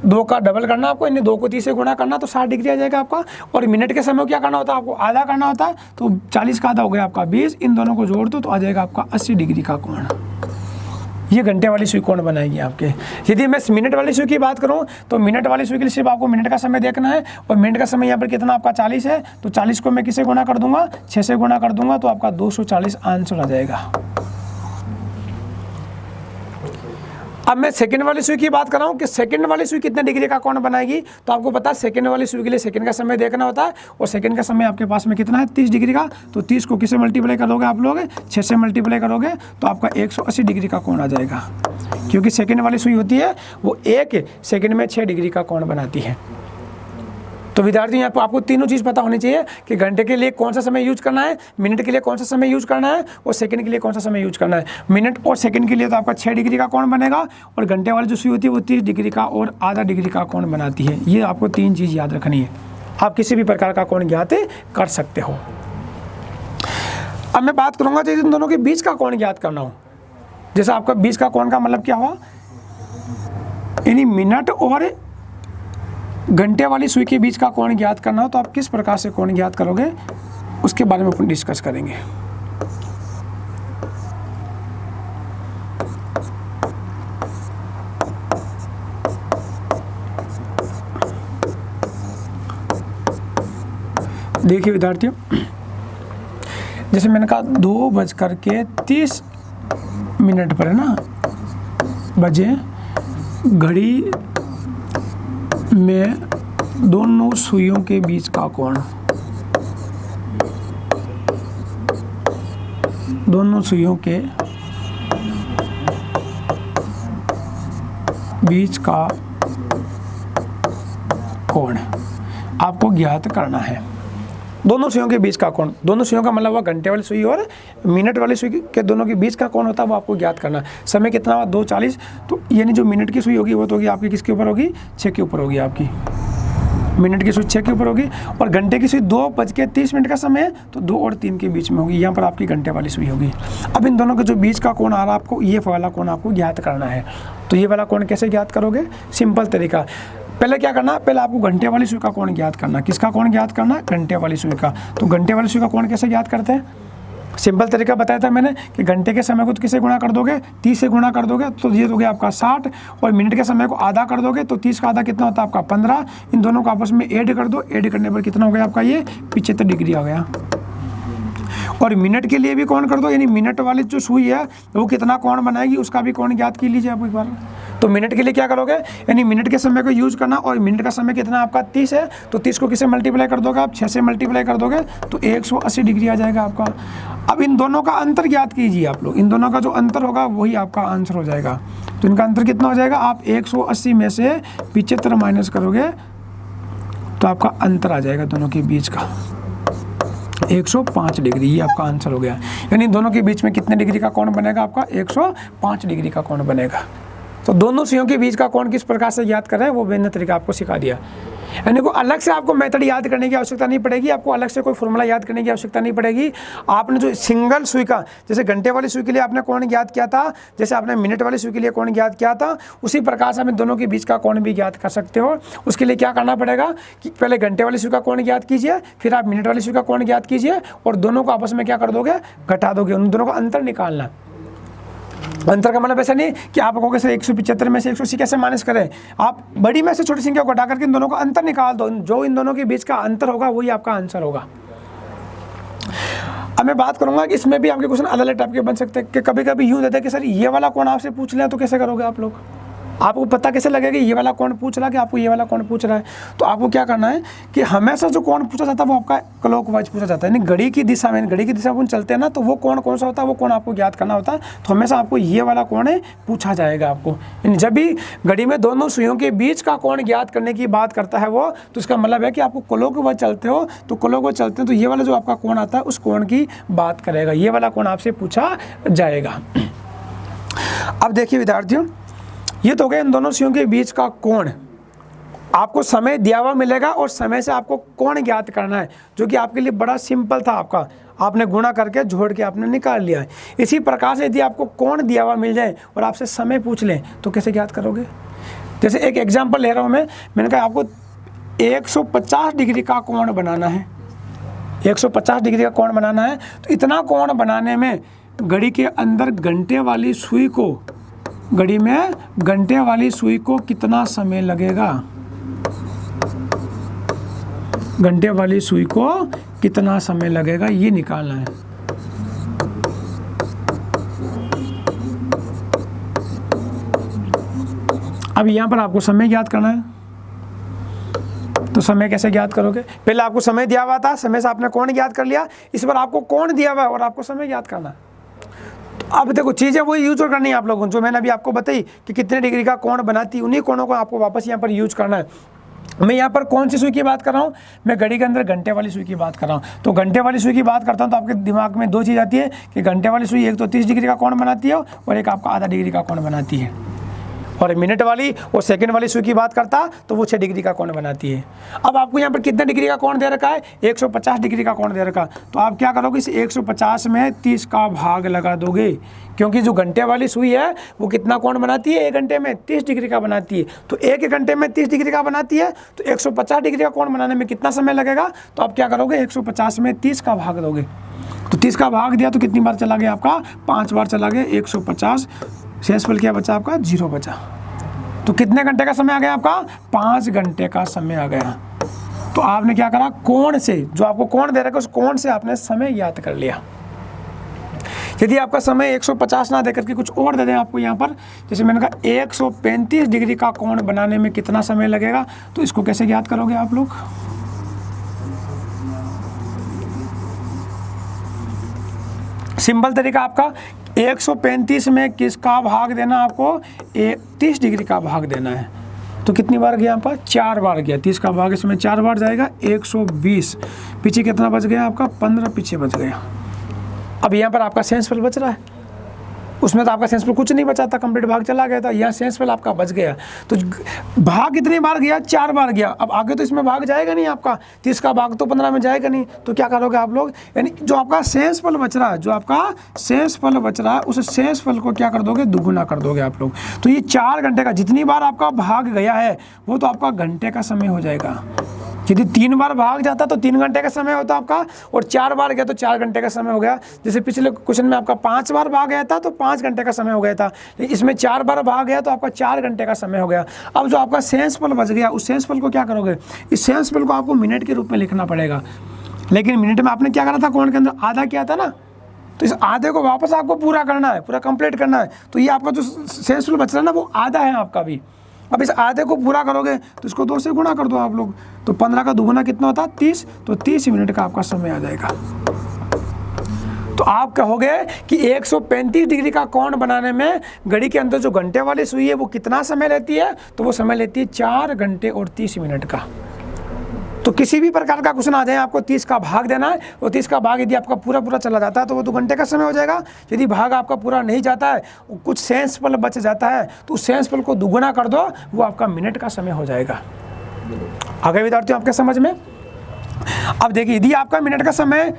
2 का डबल करना आपको, यानी 2 को 30 से गुणा करना तो 60 डिग्री आ जाएगा आपका। और मिनट के समय को क्या करना होता है आपको, आधा करना होता है, तो 40 का आधा हो गया आपका 20, इन दोनों को जोड़ दो तो आ जाएगा आपका 80 डिग्री का कोण। ये घंटे वाली सुई कोण बनाएगी आपके। यदि मैं मिनट वाली सुई की बात करूं तो मिनट वाली सुई के लिए सिर्फ आपको मिनट का समय देखना है, और मिनट का समय यहाँ पर कितना आपका 40 है, तो 40 को मैं किससे गुणा कर दूंगा, 6 से गुणा कर दूंगा, तो आपका 240 आंसर आ जाएगा। अब मैं सेकंड वाली सुई की बात कर रहा हूँ कि सेकंड वाली सुई कितने डिग्री का कोण बनाएगी, तो आपको पता है सेकंड वाली सुई के लिए सेकंड का समय देखना होता है, और सेकंड का समय आपके पास में कितना है 30 डिग्री का, तो 30 को किससे मल्टीप्लाई करोगे आप लोग, 6 से मल्टीप्लाई करोगे तो आपका 180 डिग्री का कोण आ जाएगा, क्योंकि सेकंड वाली सुई होती है वो 1 सेकंड में 6 डिग्री का कोण बनाती है। तो विद्यार्थियों यहाँ पर आपको तीनों चीज़ पता होनी चाहिए कि घंटे के लिए कौन सा समय यूज करना है, मिनट के लिए कौन सा समय यूज करना है, और सेकंड के लिए कौन सा समय यूज करना है। मिनट और सेकंड के लिए तो आपका 6 डिग्री का कोण बनेगा, और घंटे वाली जो सुई होती है वो 30 डिग्री का और आधा डिग्री का कोण बनाती है। ये आपको 3 चीज़ याद रखनी है, आप किसी भी प्रकार का कोण ज्ञात कर सकते हो। अब मैं बात करूँगा जैसे इन दोनों के बीच का कोण ज्ञात करना हो, जैसे आपका बीच का कोण का मतलब क्या हुआ, यानी मिनट और घंटे वाली सुई के बीच का कोण ज्ञात करना हो तो आप किस प्रकार से कोण ज्ञात करोगे उसके बारे में अपन डिस्कस करेंगे। देखिए विद्यार्थियों, जैसे मैंने कहा 2:30 पर है ना बजे घड़ी में दोनों सुइयों के बीच का कोण, दोनों सुइयों के बीच का कोण आपको ज्ञात करना है। दोनों सुइयों के बीच का कोण, दोनों सुइयों का मतलब हुआ घंटे वाली सुई और मिनट वाली सुई के दोनों के बीच का कोण होता है वो आपको ज्ञात करना है। समय कितना हुआ 2:40, तो यानी जो मिनट की सुई होगी वो तो होगी आपकी किसके ऊपर होगी, 6 के ऊपर होगी आपकी। मिनट की सुई 6 के ऊपर होगी, और घंटे की सुई 2:30 का समय है तो 2 और 3 के बीच में होगी, यहाँ पर आपकी घंटे वाली सुई होगी। अब इन दोनों के जो बीच का कोण आ रहा है आपको ये वाला कोण आपको ज्ञात करना है। तो ये वाला कोण कैसे ज्ञात करोगे, सिंपल तरीका, पहले क्या करना, पहले आपको घंटे वाली सुई का कोण ज्ञात करना। किसका कोण ज्ञात करना, घंटे वाली सुई का। तो घंटे वाली सुई का कोण कैसे ज्ञात करते हैं, सिंपल तरीका बताया था मैंने कि घंटे के समय को तो किससे गुणा कर दोगे, 30 से गुणा कर दोगे तो ये हो गया आपका 60, और मिनट के समय को आधा कर दोगे तो 30 का आधा कितना होता है आपका 15। इन दोनों को आपस में ऐड कर दो, ऐड करने पर कितना हो गया आपका ये 75 डिग्री आ गया। और मिनट के लिए भी कोण कर दो, यानी मिनट वाली जो सुई है वो कितना कोण बनाएगी उसका भी कोण ज्ञात कर लीजिए आप एक बार। तो मिनट के लिए क्या करोगे, यानी मिनट के समय को यूज करना, और मिनट का समय कितना आपका 30 है, तो 30 को किससे मल्टीप्लाई कर दोगे आप, 6 से मल्टीप्लाई कर दोगे तो 180 डिग्री आ जाएगा आपका। अब इन दोनों का अंतर ज्ञात कीजिए आप लोग, इन दोनों का जो अंतर होगा वही आपका आंसर हो जाएगा। तो इनका अंतर कितना हो जाएगा, आप 180 में से 75 माइनस करोगे तो आपका अंतर आ जाएगा दोनों के बीच का 105 डिग्री, ये आपका आंसर हो गया। यानी दोनों के बीच में कितने डिग्री का कोण बनेगा आपका, 105 डिग्री का कोण बनेगा। तो दोनों सुइयों के बीच का कोण किस प्रकार से ज्ञात करें वो मैंने तरीका आपको सिखा दिया। यानी को अलग से आपको मेथड याद करने की आवश्यकता नहीं पड़ेगी, आपको अलग से कोई फॉर्मूला याद करने की आवश्यकता नहीं पड़ेगी। आपने जो सिंगल सुई का, जैसे घंटे वाली सुई के लिए आपने कोण ज्ञात किया था, जैसे आपने मिनट वाली सुई के लिए कोण ज्ञात किया था, उसी प्रकार से आप इन दोनों के बीच का कोण भी ज्ञात कर सकते हो। उसके लिए क्या करना पड़ेगा कि पहले घंटे वाली सुई का कोण ज्ञात कीजिए, फिर आप मिनट वाली सुई का कोण ज्ञात कीजिए, और दोनों को आपस में क्या कर दोगे, घटा दोगे, उन दोनों का अंतर निकालना। अंतर का मतलब ऐसा नहीं कि आप कहोगे सर 175 में से 180 कैसे माइनस करें, आप बड़ी में से छोटी संख्या को घटा करके इन दोनों का अंतर निकाल दो, जो इन दोनों के बीच का अंतर होगा वही आपका आंसर होगा। अब मैं बात करूंगा कि इसमें भी आपके क्वेश्चन अलग अलग टाइप के बन सकते हैं कि कभी कभी यूँ देते हैं कि सर ये वाला कोण आपसे पूछ लें तो कैसे करोगे आप लोग, आपको पता कैसे लगेगा ये वाला कोण पूछ रहा है कि आपको ये वाला कोण पूछ रहा है। तो आपको क्या करना है कि हमेशा जो कोण पूछा जाता है वो आपका क्लॉकवाइज पूछा जाता है, यानी घड़ी की दिशा में, घड़ी की दिशा में चलते हैं ना, तो वो कोण कौन सा होता है वो कोण आपको ज्ञात करना होता है। तो हमेशा आपको ये वाला कोण पूछा जाएगा आपको, यानी जब भी घड़ी में दोनों सुइयों के बीच का कोण ज्ञात करने की बात करता है वो, तो इसका मतलब है कि आपको क्लॉकवाइज चलते हो, तो क्लॉकवाइज चलते हैं तो ये वाला जो आपका कोण आता है उस कोण की बात करेगा, ये वाला कोण आपसे पूछा जाएगा। अब देखिए विद्यार्थियों, ये तो हो गया इन दोनों सुइयों के बीच का कोण। आपको समय दिया हुआ मिलेगा और समय से आपको कोण ज्ञात करना है, जो कि आपके लिए बड़ा सिंपल था, आपका आपने गुणा करके जोड़ के आपने निकाल लिया है। इसी प्रकार से यदि आपको कोण दिया हुआ मिल जाए और आपसे समय पूछ लें तो कैसे ज्ञात करोगे। जैसे एक एग्जांपल ले रहा हूँ मैंने कहा आपको 150 डिग्री का कोण बनाना है, 150 डिग्री का कोण बनाना है। तो इतना कोण बनाने में घड़ी के अंदर घंटे वाली सुई को, घड़ी में घंटे वाली सुई को कितना समय लगेगा, घंटे वाली सुई को कितना समय लगेगा, ये निकालना है। अब यहाँ पर आपको समय ज्ञात करना है। तो समय कैसे ज्ञात करोगे? पहले आपको समय दिया हुआ था, समय से आपने कोण ज्ञात कर लिया, इस बार आपको कोण दिया हुआ है और आपको समय ज्ञात करना है। तो अब देखो चीज़ें वही यूज करनी है आप लोगों को, जो मैंने अभी आपको बताई कि कितने डिग्री का कोण बनाती, उन्हीं कोणों को आपको वापस यहाँ पर यूज करना है। मैं यहाँ पर कौन सी सुई की बात कर रहा हूँ? मैं घड़ी के अंदर घंटे वाली सुई की बात कर रहा हूँ। तो घंटे वाली सुई की बात करता हूँ तो आपके दिमाग में दो चीज़ आती है कि घंटे वाली सुई एक तो 30 डिग्री का कोण बनाती है और एक आपका आधा डिग्री का कोण बनाती है, और मिनट वाली और सेकंड वाली सुई की बात करता तो वो 6 डिग्री का कोण बनाती है। अब आपको यहाँ पर कितने डिग्री का कोण दे रखा है? 150 डिग्री का कोण दे रखा। तो आप क्या करोगे? इस 150 में 30 का भाग लगा दोगे, क्योंकि जो घंटे वाली सुई है वो कितना कोण बनाती है? 1 घंटे में 30 डिग्री का बनाती है। तो 1 घंटे में 30 डिग्री का बनाती है, तो 150 डिग्री का कोण बनाने में कितना समय लगेगा? तो आप क्या करोगे? 150 में 30 का भाग दोगे। तो 30 का भाग दिया तो कितनी बार चला गया आपका? 5 बार चला गया। 150 शेषफल क्या बचा आपका? 0 बचा। तो कितने घंटे का समय आ गया आपका? 5 घंटे का समय आ गया। तो आपने क्या करा? कोण से, जो आपको कोण दे रखा है उस कोण से आपने समय ज्ञात कर लिया। यदि आपका समय 150 ना देकर के कुछ और दे दें आपको यहाँ पर, जैसे मैंने कहा 135 डिग्री का कोण बनाने में कितना समय लगेगा, तो इसको कैसे ज्ञात करोगे आप लोग? सिंपल तरीका आपका 135 में किसका भाग देना आपको? 30 डिग्री का भाग देना है। तो कितनी बार गया आपका? 4 बार गया। 30 का भाग इसमें 4 बार जाएगा, 120। पीछे कितना बच गया आपका? 15 पीछे बच गया। अब यहाँ पर आपका शेषफल बच रहा है, उसमें तो आपका शेषफल कुछ नहीं बचा था, कंप्लीट भाग चला गया था। यहाँ शेषफल आपका बच गया। तो भाग कितनी बार गया? 4 बार गया। अब आगे तो इसमें भाग जाएगा नहीं आपका, 30 का भाग तो 15 में जाएगा नहीं। तो क्या करोगे आप लोग? यानी जो आपका शेषफल बच रहा है, जो आपका शेषफल बच रहा है, उस शेषफल को क्या कर दोगे? दुगुना कर दोगे आप लोग। तो ये 4 घंटे का जितनी बार आपका भाग गया है वो तो आपका घंटे का समय हो जाएगा। यदि 3 बार भाग जाता तो 3 घंटे का समय होता आपका, और 4 बार गया तो 4 घंटे का समय हो गया। जैसे पिछले क्वेश्चन में आपका 5 बार भाग गया था तो 5 घंटे का समय हो गया था, लेकिन इसमें 4 बार भाग गया तो आपका 4 घंटे का समय हो गया। अब जो आपका शेषफल बच गया, उस शेषफल को क्या करोगे? इस शेषफल को आपको मिनट के रूप में लिखना पड़ेगा। लेकिन मिनट में आपने क्या करा था? कोण के अंदर आधा किया था ना, तो इस आधे को वापस आपको पूरा करना है, पूरा कंप्लीट करना है। तो ये आपका जो शेषफल बच रहा है ना, वो आधा है आपका भी। अब इस आधे को पूरा करोगे तो इसको 2 से गुणा कर दो आप लोग। तो 15 का दुगुना कितना होता है? 30। तो 30 मिनट का आपका समय आ जाएगा। तो आप कहोगे कि 135 डिग्री का कोण बनाने में घड़ी के अंदर जो घंटे वाली सुई है वो कितना समय लेती है? तो वो समय लेती है 4 घंटे और 30 मिनट का। तो किसी भी प्रकार का क्वेश्चन आ जाए, आपको 30 का भाग देना है, और 30 का भाग यदि आपका पूरा चला जाता है तो वो 2 घंटे का समय हो जाएगा। यदि भाग आपका पूरा नहीं जाता है, कुछ शेषफल बच जाता है, तो उस शेषफल को दुगुना कर दो, वो आपका मिनट का समय हो जाएगा। आगे विद्यार्थियों आपके समझ में? अब देखिए, यदि आपका मिनट का समय,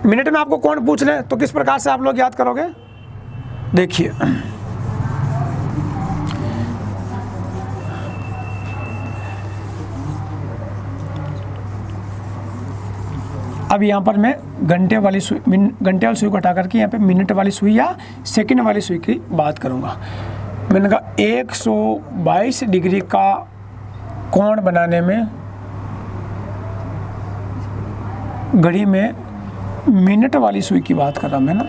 मिनट में आपको कोण पूछ ले तो किस प्रकार से आप लोग याद करोगे? देखिए, अब यहाँ पर मैं घंटे वाली सुई को हटा करके यहाँ पे मिनट वाली सुई या सेकंड वाली सुई की बात करूँगा। मैंने कहा 122 डिग्री का कोण बनाने में घड़ी में मिनट वाली सुई की बात कर रहा हूँ मैं ना।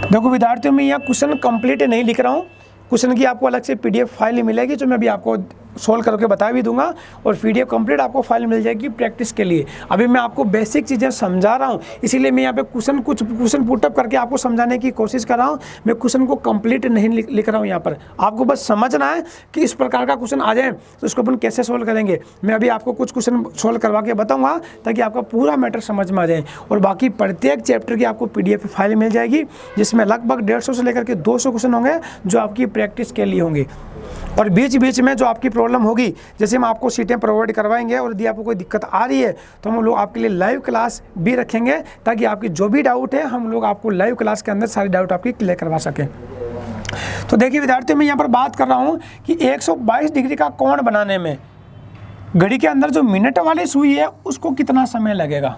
देखो विद्यार्थियों, मैं यहाँ क्वेश्चन कंप्लीट नहीं लिख रहा हूँ, क्वेश्चन की आपको अलग से PDF फाइल मिलेगी जो मैं अभी आपको सोल्व करके बता भी दूंगा, और PDF कंप्लीट आपको फाइल मिल जाएगी प्रैक्टिस के लिए। अभी मैं आपको बेसिक चीज़ें समझा रहा हूँ, इसीलिए मैं यहाँ पे कुछ क्वेश्चन पुटअप करके आपको समझाने की कोशिश कर रहा हूँ। मैं क्वेश्चन को कंप्लीट नहीं लिख रहा हूँ यहाँ पर, आपको बस समझना है कि इस प्रकार का क्वेश्चन आ जाए तो इसको अपन कैसे सोल्व करेंगे। मैं अभी आपको कुछ क्वेश्चन सोल्व करवा के बताऊँगा ताकि आपका पूरा मैटर समझ में आ जाए। और बाकी प्रत्येक चैप्टर की आपको PDF फाइल मिल जाएगी, जिसमें लगभग 150 से लेकर के 200 क्वेश्चन होंगे जो आपकी प्रैक्टिस के लिए होंगे। और बीच बीच में जो आपकी प्रॉब्लम होगी, जैसे हम आपको सीटें प्रोवाइड करवाएंगे, और यदि आपको कोई दिक्कत आ रही है तो हम लोग आपके लिए लाइव क्लास भी रखेंगे, ताकि आपकी जो भी डाउट है हम लोग आपको लाइव क्लास के अंदर सारी डाउट आपकी क्लियर करवा सकें। तो देखिए विद्यार्थियों, मैं यहाँ पर बात कर रहा हूँ कि 122 डिग्री का कोण बनाने में घड़ी के अंदर जो मिनट वाली सुई है उसको कितना समय लगेगा,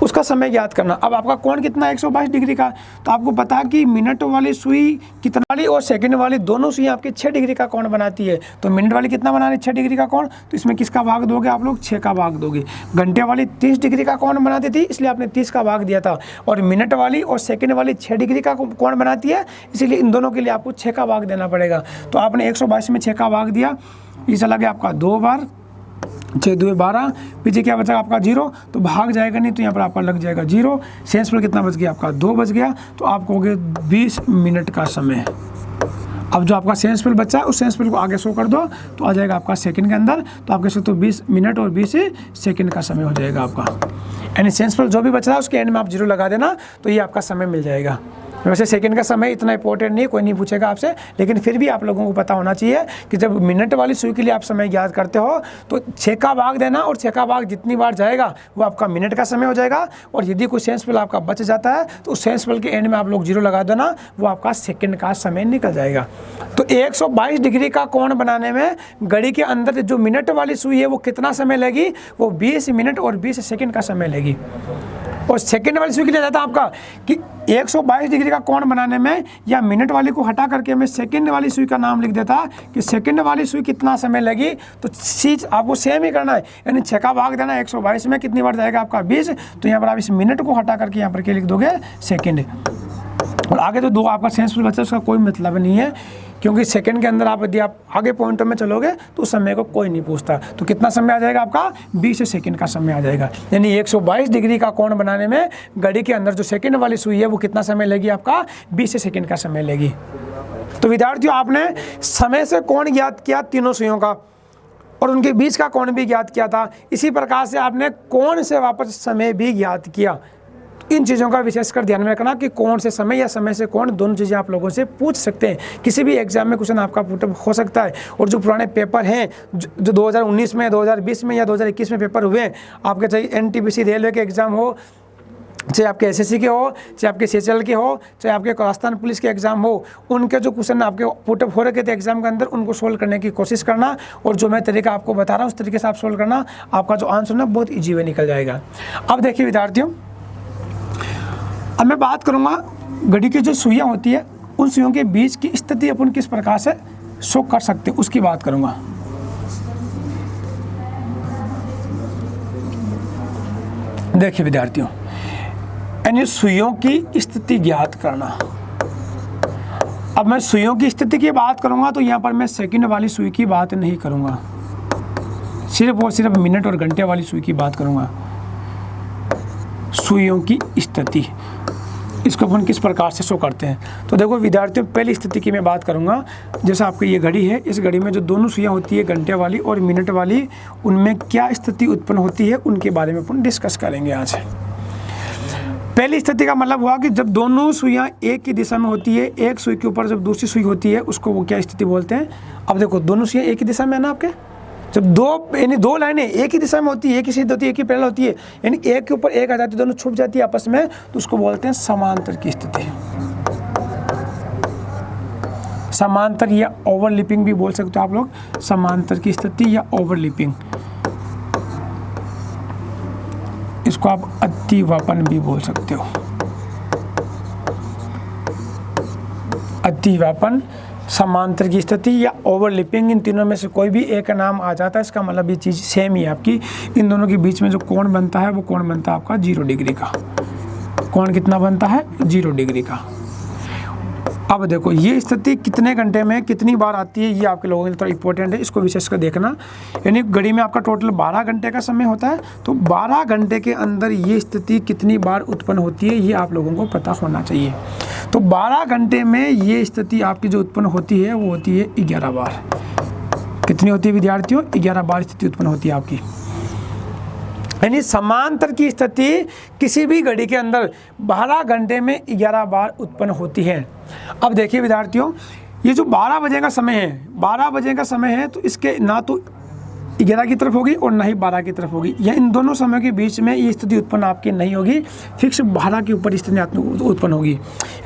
उसका समय ज्ञात करना। अब आपका कोण कितना 122 डिग्री का, तो आपको पता है कि मिनट वाली सुई कितना वाली और सेकंड वाली दोनों सुई आपके 6 डिग्री का कोण बनाती है। तो मिनट वाली कितना बना रही है, 6 डिग्री का कोण, तो इसमें किसका भाग दोगे आप लोग, 6 का भाग दोगे। घंटे वाली 30 डिग्री का कोण बनाती थी, इसलिए आपने 30 का भाग दिया था, और मिनट वाली और सेकंड वाली 6 डिग्री का कोण बनाती है, इसीलिए इन दोनों के लिए आपको 6 का भाग देना पड़ेगा। तो आपने 122 में 6 का भाग दिया, ये चला गया आपका 2 बार, 6 2 12, पीछे क्या बचा आपका 0, तो भाग जाएगा नहीं, तो यहाँ पर आपका लग जाएगा 0। शेषफल कितना बच गया आपका 2 बच गया, तो आपको हो गया 20 मिनट का समय। अब जो आपका शेषफल बचा है उस शेषफल को आगे शो कर दो, तो आ जाएगा आपका सेकंड के अंदर, तो आपके तो 20 मिनट और 20 सेकंड का समय हो जाएगा आपका। यानी शेषफल जो भी बच रहा है उसके एंड में आप 0 लगा देना, तो ये आपका समय मिल जाएगा। वैसे सेकंड का समय इतना इंपॉर्टेंट नहीं है, कोई नहीं पूछेगा आपसे, लेकिन फिर भी आप लोगों को पता होना चाहिए कि जब मिनट वाली सुई के लिए आप समय ज्ञात करते हो तो 6 का भाग देना, और 6 का भाग जितनी बार जाएगा वो आपका मिनट का समय हो जाएगा। और यदि कोई शेषफल आपका बच जाता है तो उस शेषफल के एंड में आप लोग 0 लगा देना, वो आपका सेकंड का समय निकल जाएगा। तो 122 डिग्री का कोण बनाने में घड़ी के अंदर जो मिनट वाली सुई है वो कितना समय लेगी, वो 20 मिनट और 20 सेकंड का समय लेगी। और सेकंड वाली सुई के लिए जाता आपका कि 122 डिग्री का कोण बनाने में, या मिनट वाली को हटा करके मैं सेकंड वाली सुई का नाम लिख देता कि सेकंड वाली सुई कितना समय लगी, तो चीज़ आपको सेम ही करना है, यानी 6 का भाग देना 122 में, कितनी बार जाएगा आपका 20, तो यहाँ पर आप इस मिनट को हटा करके यहाँ पर क्या लिख दोगे, सेकंड। और आगे तो 2 आपका शेषफल बचा, उसका कोई मतलब नहीं है, क्योंकि सेकंड के अंदर आप यदि आप आगे पॉइंटों में चलोगे तो उस समय को कोई नहीं पूछता। तो कितना समय आ जाएगा आपका, 20 सेकंड का समय आ जाएगा। यानी 122 डिग्री का कोण बनाने में घड़ी के अंदर जो सेकंड वाली सुई है वो कितना समय लेगी आपका, 20 सेकंड का समय लेगी। तो विद्यार्थियों, आपने समय से कोण ज्ञात किया तीनों सुइयों का, और उनके बीच का कोण भी ज्ञात किया था। इसी प्रकार से आपने कोण से वापस समय भी ज्ञात किया। इन चीज़ों का विशेषकर ध्यान में रखना कि कोण से समय या समय से कोण, दोनों चीज़ें आप लोगों से पूछ सकते हैं। किसी भी एग्जाम में क्वेश्चन आपका पुटअप हो सकता है। और जो पुराने पेपर हैं जो 2019 में, 2020 में या 2021 में पेपर हुए हैं आपके, चाहे एनटीपीसी रेलवे के एग्ज़ाम हो, चाहे आपके एसएससी के हो, चाहे आपके सीएचएल के हो, चाहे आपके राजस्थान पुलिस के एग्जाम हो, उनके जो क्वेश्चन आपके पुटअप हो रखे थे एग्जाम के अंदर, उनको सोल्व करने की कोशिश करना। और जो मैं तरीका आपको बता रहा हूँ उस तरीके से आप सोल्व करना, आपका जो आंसर ना बहुत ईजी वे निकल जाएगा। अब देखिए विद्यार्थियों, अब मैं बात करूंगा घड़ी की जो सुइयां होती है उन सुइयों के बीच की स्थिति अपन किस प्रकार से शो कर सकते हैं उसकी बात करूंगा। देखिए विद्यार्थियों, यानी सुइयों की स्थिति ज्ञात करना। अब मैं सुइयों की स्थिति की बात करूंगा तो यहां पर मैं सेकंड वाली सुई की बात नहीं करूंगा, सिर्फ और सिर्फ मिनट और घंटे वाली सुई की बात करूंगा। सुइयों की स्थिति, इसको अपन किस प्रकार से शो करते हैं। तो देखो विद्यार्थियों, पहली स्थिति की मैं बात करूंगा। जैसे आपकी ये घड़ी है, इस घड़ी में जो दोनों सुइयां होती है, घंटे वाली और मिनट वाली, उनमें क्या स्थिति उत्पन्न होती है उनके बारे में अपन डिस्कस करेंगे आज। पहली स्थिति का मतलब हुआ कि जब दोनों सुइयां एक ही दिशा में होती है, एक सुई के ऊपर जब दूसरी सुई होती है, उसको वो क्या स्थिति बोलते हैं। अब देखो दोनों सुइयां एक ही दिशा में है ना आपके, जब दो लाइनें एक ही दिशा में होती है, एक ही सीधी होती है, एक ही पैरेलल होती है, यानी एक के ऊपर एक आ जाती है, दोनों छुप जाती है आपस में, तो उसको बोलते हैं समांतर की स्थिति। समांतर या ओवरलैपिंग भी बोल सकते हो आप लोग, समांतर की स्थिति या ओवरलैपिंग, इसको आप अतिव्यापन भी बोल सकते हो। अतिव्यापन, समांतर की स्थिति या ओवरलैपिंग, इन तीनों में से कोई भी एक नाम आ जाता है, इसका मतलब ये चीज़ सेम ही है आपकी। इन दोनों के बीच में जो कोण बनता है वो कोण बनता है आपका 0 डिग्री का। कोण कितना बनता है, 0 डिग्री का। अब देखो ये स्थिति कितने घंटे में कितनी बार आती है, ये आपके लोगों के लिए थोड़ा इंपॉर्टेंट है, इसको विशेष कर देखना। यानी घड़ी में आपका टोटल 12 घंटे का समय होता है, तो 12 घंटे के अंदर ये स्थिति कितनी बार उत्पन्न होती है ये आप लोगों को पता होना चाहिए। तो 12 घंटे में ये स्थिति आपकी जो उत्पन्न होती है वो होती है 11 बार। कितनी होती है विद्यार्थियों, 11 बार स्थिति उत्पन्न होती है आपकी। यानी समांतर की स्थिति किसी भी घड़ी के अंदर 12 घंटे में 11 बार उत्पन्न होती है। अब देखिए विद्यार्थियों, ये जो 12 बजे का समय है, 12 बजे का समय है, तो इसके ना तो 11 की तरफ होगी और ना ही 12 की तरफ होगी, या इन दोनों समय के बीच में ये स्थिति उत्पन्न आपकी नहीं होगी, फिक्स 12 के ऊपर स्थिति उत्पन्न होगी।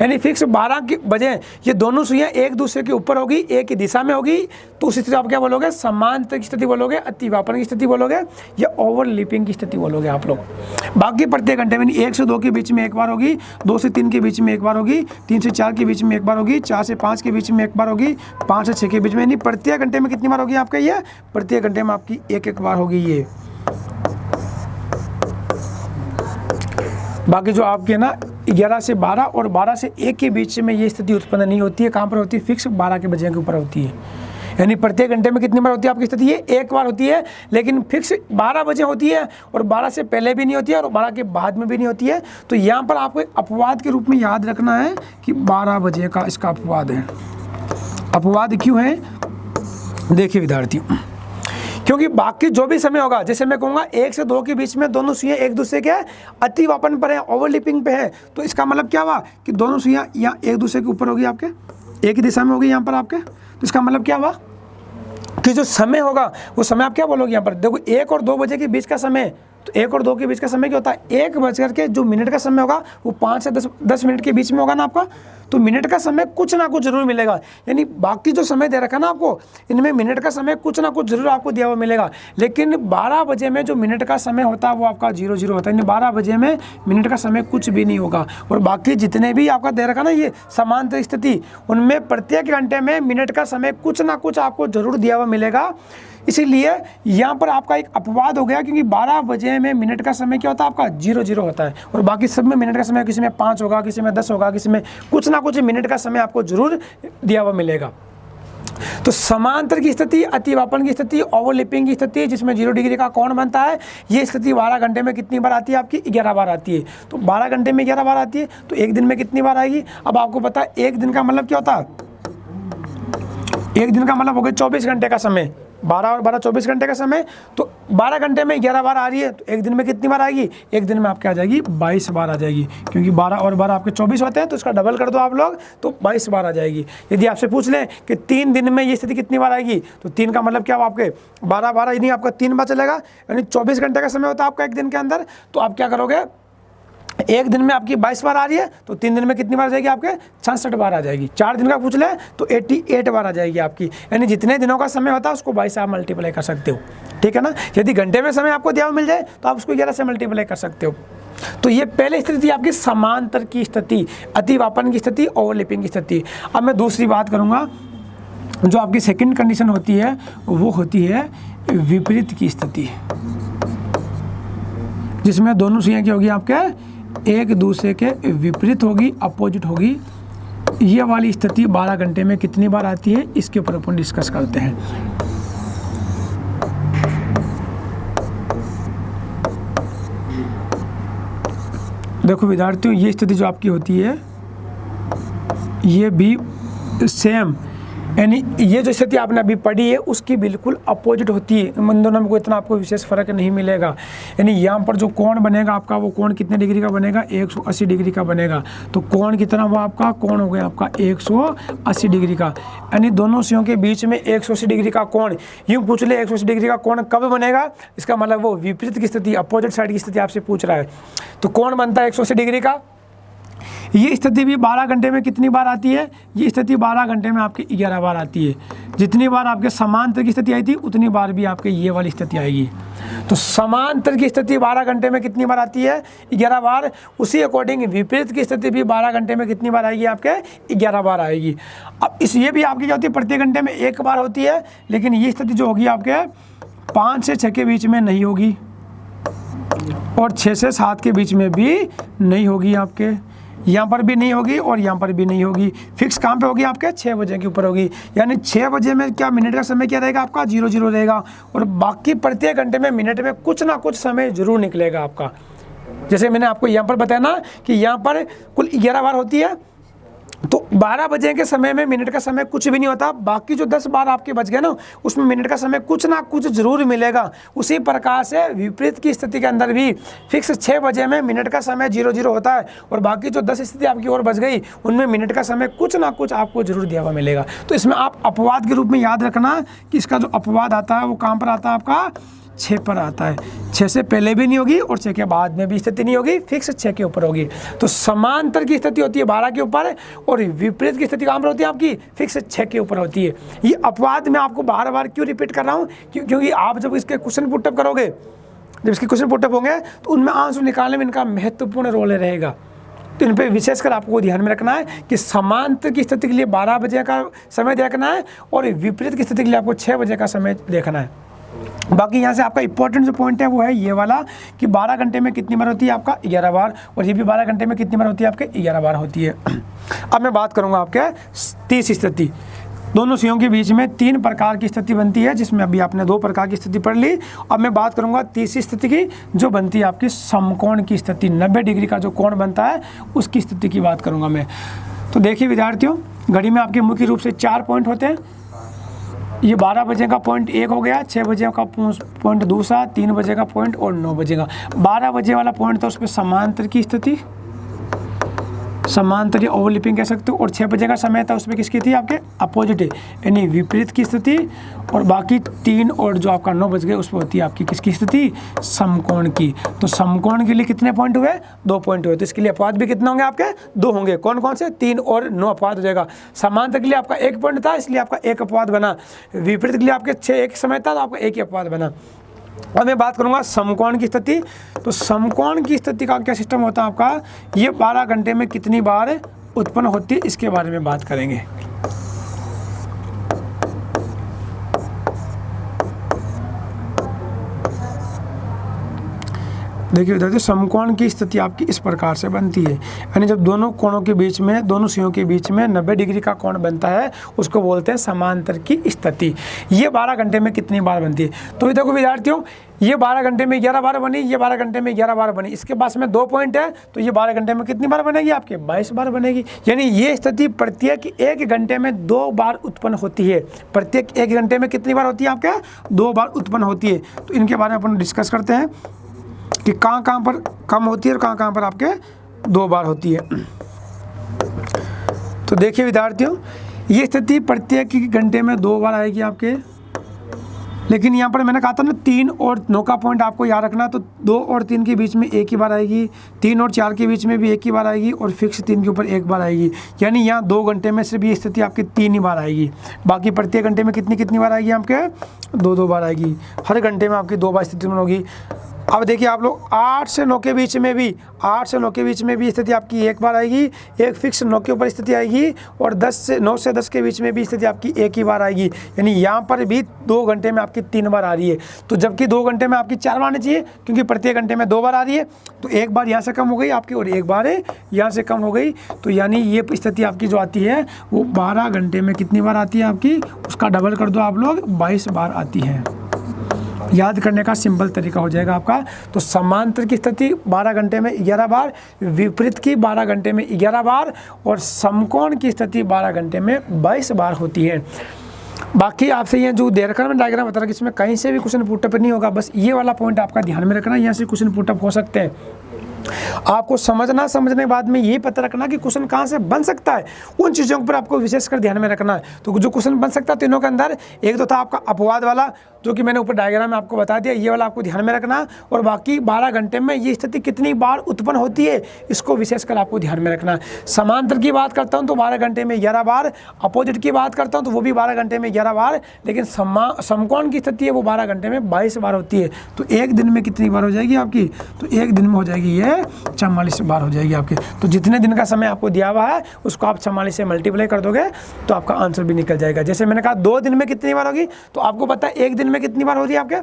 यानी फिक्स 12 के बजे ये दोनों सुइयां एक दूसरे के ऊपर होगी, एक ही दिशा में होगी, तो उस स्थिति आप क्या बोलोगे, समांतर की स्थिति बोलोगे, अतिव्यापन की स्थिति बोलोगे, या ओवरलैपिंग की स्थिति बोलोगे आप लोग। बाकी प्रत्येक घंटे में 1 से 2 के बीच में एक बार होगी, 2 से 3 के बीच में एक बार होगी, 3 से 4 के बीच में एक बार होगी, 4 से 5 के बीच में एक बार होगी, 5 से 6 के बीच में, यानी प्रत्येक घंटे में कितनी बार होगी आपका ये, प्रत्येक घंटे में आपकी एक बार होगी ये। बाकी जो आपके ना 11 से 12 और 12 से 1 के बीच में ये स्थिति उत्पन्न नहीं होती है, कहाँ पर होती है, फिक्स 12 के बजे के ऊपर होती है। यानी प्रत्येक घंटे में कितनी बार होती है आपकी स्थिति, ये एक बार होती है, लेकिन फिक्स 12 बजे होती है, और 12 से पहले भी नहीं होती है और 12 के बाद में भी नहीं होती है। तो यहाँ पर आपको एक अपवाद के रूप में याद रखना है कि 12 बजे का इसका अपवाद है। अपवाद क्यों है, देखिए विद्यार्थियों, क्योंकि बाकी जो भी समय होगा, जैसे मैं कहूँगा 1 से 2 के बीच में दोनों सुइयां एक दूसरे के अतिव्यापन पर है, ओवरलैपिंग पे है, तो इसका मतलब क्या हुआ कि दोनों सुइयां यहाँ एक दूसरे के ऊपर होगी, आपके एक ही दिशा में होगी यहाँ पर आपके। तो इसका मतलब क्या हुआ कि जो समय होगा वो समय आप क्या बोलोगे यहाँ पर, देखो 1 और 2 बजे के बीच का समय, तो 1 और 2 के बीच का समय क्या होता है, 1 बजकर के जो मिनट का समय होगा वो 5 से 10 मिनट के बीच में होगा ना आपका, तो मिनट का समय कुछ ना कुछ जरूर मिलेगा। यानी बाकी जो समय दे रखा है ना आपको, इनमें मिनट का समय कुछ ना कुछ जरूर आपको दिया हुआ मिलेगा, लेकिन 12 बजे में जो मिनट का समय होता है वो आपका 00 होता है, यानी 12 बजे में मिनट का समय कुछ भी नहीं होगा। और बाकी जितने भी आपका दे रखा ना ये समांतर स्थिति, उनमें प्रत्येक घंटे में मिनट का समय कुछ ना कुछ आपको जरूर दिया हुआ मिलेगा। इसीलिए यहाँ पर आपका एक अपवाद हो गया, क्योंकि 12 बजे में मिनट का समय क्या होता है आपका 00 होता है, और बाकी सब में मिनट का समय किसी में 5 होगा, किसी में 10 होगा, किसी में कुछ ना कुछ मिनट का समय आपको जरूर दिया हुआ मिलेगा। तो समांतर की स्थिति, अतिव्यापन की स्थिति, ओवरलैपिंग की स्थिति, जिसमें 0 डिग्री का कोण बनता है, ये स्थिति 12 घंटे में कितनी बार आती है आपकी, 11 बार आती है। तो 12 घंटे में 11 बार आती है, तो एक दिन में कितनी बार आएगी। अब आपको पता है एक दिन का मतलब क्या होता है, एक दिन का मतलब हो गया 24 घंटे का समय, 12 और 12 24 घंटे का समय, तो 12 घंटे में 11 बार आ रही है, तो एक दिन में कितनी बार आएगी, एक दिन में आपके आ जाएगी 22 बार आ जाएगी, क्योंकि 12 और 12 आपके 24 होते हैं, तो इसका डबल कर दो आप लोग, तो 22 बार आ जाएगी। यदि आपसे पूछ लें कि 3 दिन में ये स्थिति कितनी बार आएगी, तो 3 का मतलब क्या हुआ आपके 12 यानी आपका 3 बार चलेगा, यानी 24 घंटे का समय होता है आपका एक दिन के अंदर। तो आप क्या करोगे, एक दिन में आपकी 22 बार आ रही है, तो 3 दिन में कितनी बार आ जाएगी आपके 66 बार आ जाएगी। 4 दिन का पूछ ले तो 88 बार आ जाएगी आपकी, यानी जितने दिनों का समय होता है उसको 22 से आप मल्टीप्लाई कर सकते हो, ठीक है ना। यदि घंटे में समय आपको दिया हुआ मिल जाए तो आप उसको 11 से मल्टीप्लाई कर सकते हो। तो ये पहले स्थिति आपकी समांतर की स्थिति, अतिव्यापन की स्थिति, ओवरलैपिंग की स्थिति। अब मैं दूसरी बात करूँगा, जो आपकी सेकेंड कंडीशन होती है वो होती है विपरीत की स्थिति, जिसमें दोनों सुइयां क्या होगी आपके एक दूसरे के विपरीत होगी, अपोजिट होगी। ये वाली स्थिति 12 घंटे में कितनी बार आती है, इसके ऊपर अपन डिस्कस करते हैं। देखो विद्यार्थियों, ये स्थिति जो आपकी होती है ये भी सेम, यानी ये जो स्थिति आपने अभी पढ़ी है उसकी बिल्कुल अपोजिट होती है। इन दोनों में कोई इतना आपको विशेष फर्क नहीं मिलेगा। यानी यहाँ पर जो कोण बनेगा आपका, वो कोण कितने डिग्री का बनेगा, 180 डिग्री का बनेगा। तो कोण कितना हुआ आपका, कोण हो गया आपका 180 डिग्री का। यानी दोनों सुइयों के बीच में 180 डिग्री का कोण, यूँ पूछ ले 180 डिग्री का कोण कब बनेगा, इसका मतलब वो विपरीत की स्थिति, अपोजिट साइड की स्थिति आपसे पूछ रहा है। तो कोण बनता है 180 डिग्री का। ये स्थिति भी 12 घंटे में कितनी बार आती है, ये स्थिति 12 घंटे में आपकी 11 बार आती है। जितनी बार आपके समांतर की स्थिति आई थी उतनी बार भी आपके ये वाली स्थिति आएगी। तो समांतर की स्थिति 12 घंटे में कितनी बार आती है, 11 बार। उसी अकॉर्डिंग विपरीत की स्थिति भी 12 घंटे में कितनी बार आएगी आपके, 11 बार आएगी। अब इस ये भी आपकी क्या होती है, प्रत्येक घंटे में एक बार होती है, लेकिन ये स्थिति जो होगी आपके 5 से 6 के बीच में नहीं होगी, और 6 से 7 के बीच में भी नहीं होगी, आपके यहाँ पर भी नहीं होगी और यहाँ पर भी नहीं होगी। फिक्स कहाँ पे होगी आपके 6 बजे के ऊपर होगी। यानी 6 बजे में क्या मिनट का समय क्या रहेगा आपका 00 रहेगा, और बाकी प्रत्येक घंटे में मिनट में कुछ ना कुछ समय जरूर निकलेगा आपका। जैसे मैंने आपको यहाँ पर बताया ना कि यहाँ पर कुल 11 बार होती है, तो 12 बजे के समय में मिनट का समय कुछ भी नहीं होता, बाकी जो 10 बार आपके बच गए ना उसमें मिनट का समय कुछ ना कुछ जरूर मिलेगा। उसी प्रकार से विपरीत की स्थिति के अंदर भी फिक्स 6 बजे में मिनट का समय 00 होता है और बाकी जो 10 स्थिति आपकी और बच गई उनमें मिनट का समय कुछ ना कुछ आपको जरूर दिया हुआ मिलेगा। तो इसमें आप अपवाद के रूप में याद रखना कि इसका जो अपवाद आता है वो कहाँ पर आता है, आपका 6 पर आता है। 6 से पहले भी नहीं होगी और 6 के बाद में भी स्थिति नहीं होगी, फिक्स 6 के ऊपर होगी। तो समांतर की स्थिति होती है 12 के ऊपर और विपरीत की स्थिति कहाँ पर होती है आपकी, फिक्स 6 के ऊपर होती है। ये अपवाद मैं आपको बार बार क्यों रिपीट कर रहा हूँ, क्योंकि आप जब इसके क्वेश्चन पुटअप करोगे, जब इसके क्वेश्चन पुटअप होंगे तो उनमें आंसर निकालने में इनका महत्वपूर्ण रोल रहेगा। तो इन पर विशेषकर आपको ध्यान में रखना है कि समांतर की स्थिति के लिए 12 बजे का समय देखना है और विपरीत की स्थिति के लिए आपको 6 बजे का समय देखना है। बाकी यहाँ से आपका इंपॉर्टेंट जो पॉइंट है वो है ये वाला कि 12 घंटे में कितनी बार होती है, आपका 11 बार, और ये भी 12 घंटे में कितनी बार होती है, आपके 11 बार होती है। अब मैं बात करूँगा आपके 30 स्थिति। दोनों सुइयों के बीच में 3 प्रकार की स्थिति बनती है, जिसमें अभी आपने 2 प्रकार की स्थिति पढ़ ली। अब मैं बात करूंगा तीसरी स्थिति की, जो बनती है आपकी समकोण की स्थिति। 90 डिग्री का जो कोण बनता है उसकी स्थिति की बात करूंगा मैं। तो देखिए विद्यार्थियों, घड़ी में आपके मुख्य रूप से 4 पॉइंट होते हैं। ये 12 बजे का पॉइंट 1 हो गया, 6 बजे का पॉइंट दूसरा, 3 बजे का पॉइंट और 9 बजे का। 12 बजे वाला पॉइंट था उस पर समांतर की स्थिति, समांतर या ओवरलैपिंग कह सकते हो, और 6 बजे का समय था उसमें किसकी थी, आपके अपोजिट यानी विपरीत की स्थिति, और बाकी 3 और जो आपका 9 बज गए उसमें होती है आपकी किसकी स्थिति, समकोण की। तो समकोण के लिए कितने पॉइंट हुए, 2 पॉइंट हुए। तो इसके लिए अपवाद भी कितने होंगे, आपके 2 होंगे। कौन कौन से, 3 और 9 अपवाद हो जाएगा। समांतर के लिए आपका 1 पॉइंट था, इसलिए आपका 1 अपवाद बना। विपरीत के लिए आपके 6 एक समय था तो आपका 1 ही अपवाद बना। और मैं बात करूंगा समकोण की स्थिति। तो समकोण की स्थिति का क्या सिस्टम होता है आपका, ये 12 घंटे में कितनी बार उत्पन्न होती है इसके बारे में बात करेंगे। देखिए विद्यार्थी, समकोण की स्थिति आपकी इस प्रकार से बनती है, यानी जब दोनों कोणों के बीच में, दोनों सुइयों के बीच में 90 डिग्री का कोण बनता है उसको बोलते हैं समांतर की स्थिति। ये 12 घंटे में कितनी बार बनती है। तो देखो विद्यार्थियों, ये 12 घंटे में 11 बार बनी, ये 12 घंटे में 11 बार बनी। इसके पास में 2 पॉइंट है, तो ये 12 घंटे में कितनी बार बनेगी, आपके 22 बार बनेगी। यानी ये स्थिति प्रत्येक 1 घंटे में 2 बार उत्पन्न होती है। प्रत्येक 1 घंटे में कितनी बार होती है, आपके 2 बार उत्पन्न होती है। तो इनके बारे में अपन डिस्कस करते हैं कि कहाँ पर कम होती है और कहाँ पर आपके 2 बार होती है। तो देखिए विद्यार्थियों, ये स्थिति प्रत्येक घंटे में 2 बार आएगी आपके, लेकिन यहाँ पर मैंने कहा था ना 3 और 9 का पॉइंट आपको याद रखना। तो 2 और 3 के बीच में 1 ही बार आएगी, 3 और 4 के बीच में भी 1 ही बार आएगी, और फिक्स 3 के ऊपर 1 बार आएगी। यानी यहाँ 2 घंटे में सिर्फ ये स्थिति आपकी 3 ही बार आएगी। बाकी प्रत्येक घंटे में कितनी बार आएगी, आपके 2 बार आएगी। हर घंटे में आपकी 2 बार स्थिति होगी। अब देखिए आप लोग 8 से 9 के बीच में भी, 8 से 9 के बीच में भी स्थिति आपकी 1 बार आएगी, एक फिक्स 9 के ऊपर स्थिति आएगी, और 9 से 10 के बीच में भी स्थिति आपकी 1 ही बार आएगी। यानी यहाँ पर भी 2 घंटे में आपकी 3 बार आ रही है। तो जबकि 2 घंटे में आपकी 4 बार आनी चाहिए, क्योंकि प्रत्येक घंटे में 2 बार आ रही है। तो 1 बार यहाँ से कम हो गई आपकी और 1 बार यहाँ से कम हो गई। तो यानी ये स्थिति आपकी जो आती है वो 12 घंटे में कितनी बार आती है आपकी, उसका डबल कर दो आप लोग, 22 बार आती है। याद करने का सिंपल तरीका हो जाएगा आपका। तो समांतर की स्थिति 12 घंटे में 11 बार, विपरीत की 12 घंटे में 11 बार, और समकोण की स्थिति 12 घंटे में 22 बार होती है। बाकी आपसे ये जो दे रखा मैं डायग्राम बता रहा, इसमें कहीं से भी क्वेश्चन पुटअप नहीं होगा। बस ये वाला पॉइंट आपका ध्यान में रखना, यहाँ से क्वेश्चन पुटअप हो सकते हैं। आपको समझने के बाद में ये पता रखना कि क्वेश्चन कहाँ से बन सकता है, उन चीज़ों पर आपको विशेषकर ध्यान में रखना है। तो जो क्वेश्चन बन सकता है तीनों के अंदर, एक तो था आपका अपवाद वाला, जो कि मैंने ऊपर डायग्राम में आपको बता दिया, ये वाला आपको ध्यान में रखना। और बाकी 12 घंटे में ये स्थिति कितनी बार उत्पन्न होती है, इसको विशेषकर आपको ध्यान में रखना। समांतर की बात करता हूँ तो 12 घंटे में 11 बार, अपोजिट की बात करता हूँ तो वो भी 12 घंटे में 11 बार, लेकिन समकोण की स्थिति है वो 12 घंटे में 22 बार होती है। तो एक दिन में कितनी बार हो जाएगी आपकी, तो एक दिन में हो जाएगी ये 44 बार हो जाएगी आपकी। तो जितने दिन का समय आपको दिया हुआ है उसको आप 44 से मल्टीप्लाई कर दोगे तो आपका आंसर भी निकल जाएगा। जैसे मैंने कहा 2 दिन में कितनी बार होगी, तो आपको पता है 1 दिन में कितनी बार होती है आपके,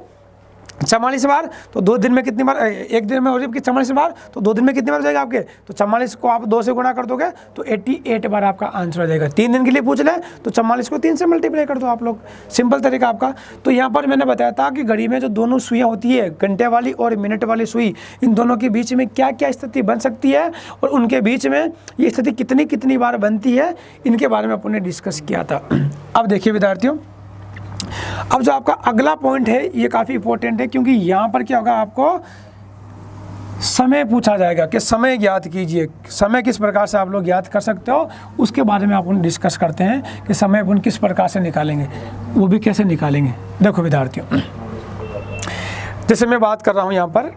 44 बार, तो 2 दिन में कितनी बार, एक दिन में हो जाएगी 44 बार, तो 2 दिन में कितनी बार हो जाएगा आपके, तो 44 को आप 2 से गुणा कर दोगे तो 88 बार आपका आंसर हो जाएगा। 3 दिन के लिए पूछ ले तो 44 को 3 से मल्टीप्लाई कर दो आप लोग, सिंपल तरीका आपका। तो यहाँ पर मैंने बताया था कि घड़ी में जो दोनों सुइयाँ होती है, घंटे वाली और मिनट वाली सुई, इन दोनों के बीच में क्या क्या स्थिति बन सकती है और उनके बीच में ये स्थिति कितनी कितनी बार बनती है, इनके बारे में अपन ने डिस्कस किया था। अब देखिए विद्यार्थियों, अब जो आपका अगला पॉइंट है ये काफ़ी इंपॉर्टेंट है, क्योंकि यहाँ पर क्या होगा, आपको समय पूछा जाएगा कि समय ज्ञात कीजिए। समय किस प्रकार से आप लोग ज्ञात कर सकते हो, उसके बारे में अपन डिस्कस करते हैं कि समय अपन किस प्रकार से निकालेंगे, वो भी कैसे निकालेंगे। देखो विद्यार्थियों, जैसे मैं बात कर रहा हूँ यहाँ पर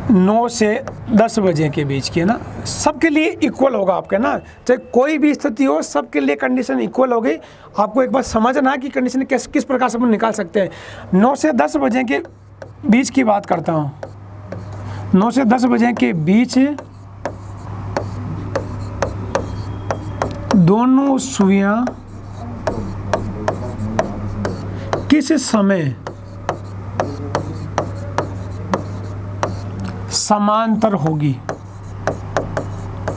9 से 10 बजे के बीच की है ना, सबके लिए इक्वल होगा आपके ना, चाहे कोई भी स्थिति हो सबके लिए कंडीशन इक्वल होगी। आपको एक बार समझना है कि कंडीशन किस प्रकार से हम निकाल सकते हैं। 9 से 10 बजे के बीच की बात करता हूँ, 9 से 10 बजे के बीच दोनों सुइयां किस समय समांतर होगी,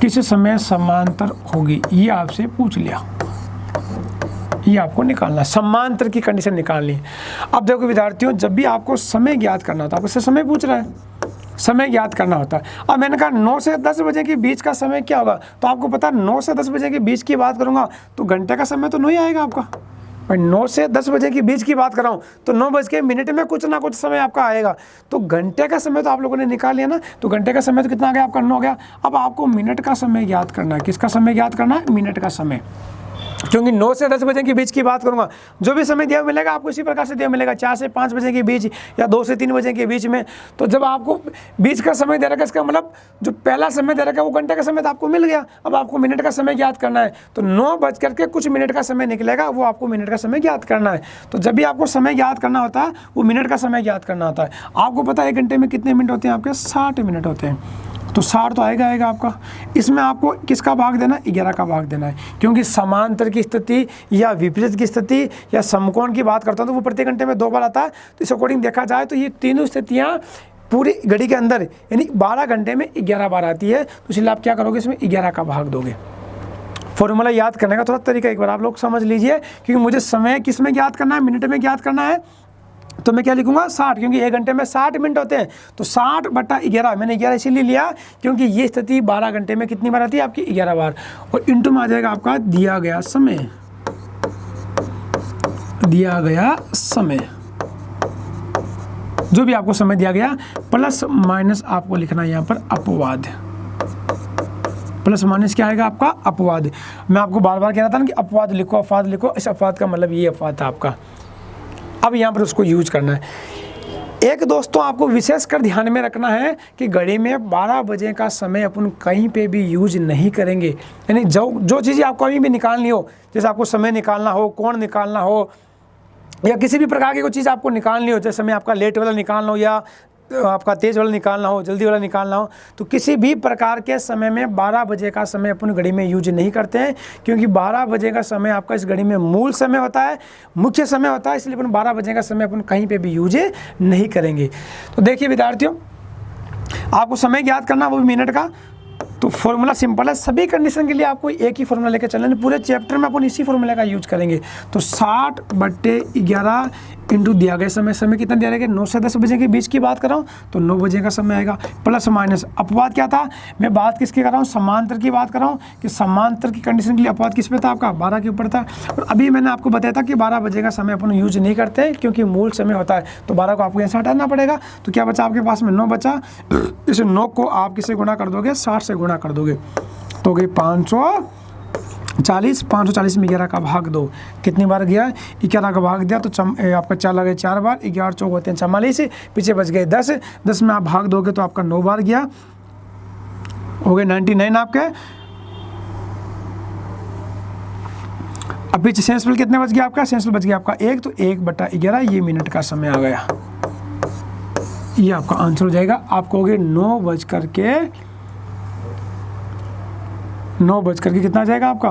किस समय समांतर होगी, ये आपसे पूछ लिया, ये आपको निकालना, समांतर की कंडीशन निकालनी है। अब देखो विद्यार्थियों, जब भी आपको समय ज्ञात करना होता है, आपसे समय पूछ रहा है, समय ज्ञात करना होता है। अब मैंने कहा 9 से 10 बजे के बीच का समय क्या होगा, तो आपको पता है 9 से 10 बजे के बीच की बात करूंगा तो घंटे का समय तो नहीं आएगा आपका, पर 9 से 10 बजे के बीच की बात कर रहा हूँ तो 9 बज के मिनट में कुछ ना कुछ समय आपका आएगा। तो घंटे का समय तो आप लोगों ने निकाल लिया ना, तो घंटे का समय तो कितना आ गया आपका, 9 हो गया। अब आपको मिनट का समय ज्ञात करना है। किसका समय ज्ञात करना है, मिनट का समय, क्योंकि 9 से 10 बजे के बीच की बात करूंगा, जो भी समय दिया मिलेगा आपको इसी प्रकार से दिया मिलेगा, 4 से 5 बजे के बीच या 2 से 3 बजे के बीच में। तो जब आपको बीच का समय दे रखा है, इसका मतलब जो पहला समय दे रखा है वो घंटे का समय तो आपको मिल गया। अब आपको मिनट का समय ज्ञात करना है, तो 9 बज करके कुछ मिनट का समय निकलेगा, वो आपको मिनट का समय ज्ञात करना है। तो जब भी आपको समय ज्ञात करना होता है वो मिनट का समय ज्ञात करना होता है। आपको पता है 1 घंटे में कितने मिनट होते हैं आपके, 60 मिनट होते हैं, तो 60 तो आएगा आपका। इसमें आपको किसका भाग देना है, 11 का भाग देना है, क्योंकि समांतर की स्थिति या विपरीत की स्थिति या समकोण की बात करता हूँ तो वो प्रति घंटे में 2 बार आता है। तो इस अकॉर्डिंग देखा जाए तो ये तीनों स्थितियाँ पूरी घड़ी के अंदर यानी 12 घंटे में 11 बार आती है। तो इसलिए आप क्या करोगे, इसमें 11 का भाग दोगे। फॉर्मूला याद करने का थोड़ा तरीका एक बार आप लोग समझ लीजिए, क्योंकि मुझे समय किस में ज्ञात करना है, मिनट में ज्ञात करना है। तो मैं क्या लिखूंगा, 60, क्योंकि 1 घंटे में 60 मिनट होते हैं। तो 60/11, मैंने 11 इसीलिए लिया क्योंकि ये स्थिति 12 घंटे में कितनी बार आती है आपकी, 11 बार। और इंटू में आ जाएगा आपका दिया गया समय, दिया गया समय, जो भी आपको समय दिया गया, प्लस माइनस आपको लिखना है यहाँ पर अपवाद, प्लस माइनस क्या आएगा आपका, अपवाद। मैं आपको बार बार कह रहा था ना कि अपवाद लिखो, अपवाद लिखो, इस अपवाद का मतलब ये अपवाद था आपका। अब यहाँ पर उसको यूज करना है। एक दोस्तों आपको विशेष कर ध्यान में रखना है कि घड़ी में 12 बजे का समय अपन कहीं पे भी यूज नहीं करेंगे। यानी जो चीज़ें आपको कहीं भी निकालनी हो, जैसे आपको समय निकालना हो, कोण निकालना हो, या किसी भी प्रकार की कोई चीज़ आपको निकालनी हो, जैसे समय आपका लेट वाला निकालना हो या आपका तेज़ वाला निकालना हो, जल्दी वाला निकालना हो, तो किसी भी प्रकार के समय में 12 बजे का समय अपन घड़ी में यूज नहीं करते हैं, क्योंकि 12 बजे का समय आपका इस घड़ी में मूल समय होता है, मुख्य समय होता है। इसलिए अपन 12 बजे का समय अपन कहीं पे भी यूज नहीं करेंगे। तो देखिए विद्यार्थियों, आपको समय ज्ञात करना, वो भी मिनट का। तो फॉर्मूला सिंपल है, सभी कंडीशन के लिए आपको एक ही फॉर्मूला लेकर चलना है। पूरे चैप्टर में अपन इसी फॉर्मूला का यूज करेंगे। तो 60/11 इंटू दिया गया समय, समय कितना दिया गया, 9 से 10 बजे के बीच की बात कर रहा हूँ तो 9 बजे का समय आएगा, प्लस माइनस अपवाद क्या था, मैं बात किसकी कर रहा हूँ, समांतर की बात कर रहा हूँ कि समांतर की कंडीशन के लिए अपवाद किस पे था आपका, 12 के ऊपर था। और अभी मैंने आपको बताया था कि 12 बजे का समय अपन यूज नहीं करते क्योंकि मूल समय होता है। तो 12 को आपको यहाँ से हटाना पड़ेगा। तो क्या बचा आपके पास में, 9 बचा। इस 9 को आप किससे गुणा कर दोगे, 60 से गुणा कर दोगे, तो हो गई 540। 540 में 11 का भाग दो, कितनी बार गया, 11 का भाग दिया तो आपका 4 लगे 4 बार, 11 चौक होते हैं 44, पीछे बच गए 10। 10 में आप भाग दोगे तो आपका 9 बार गया, हो गए 99 आपके। अब पीछे सेंसफुल कितने बच गया आपका, सेंसफुल बच गया आपका 1, तो 1/11 ये मिनट का समय आ गया। ये आपका आंसर हो जाएगा। आप कहोगे 9 बज करके कितना आ जाएगा आपका,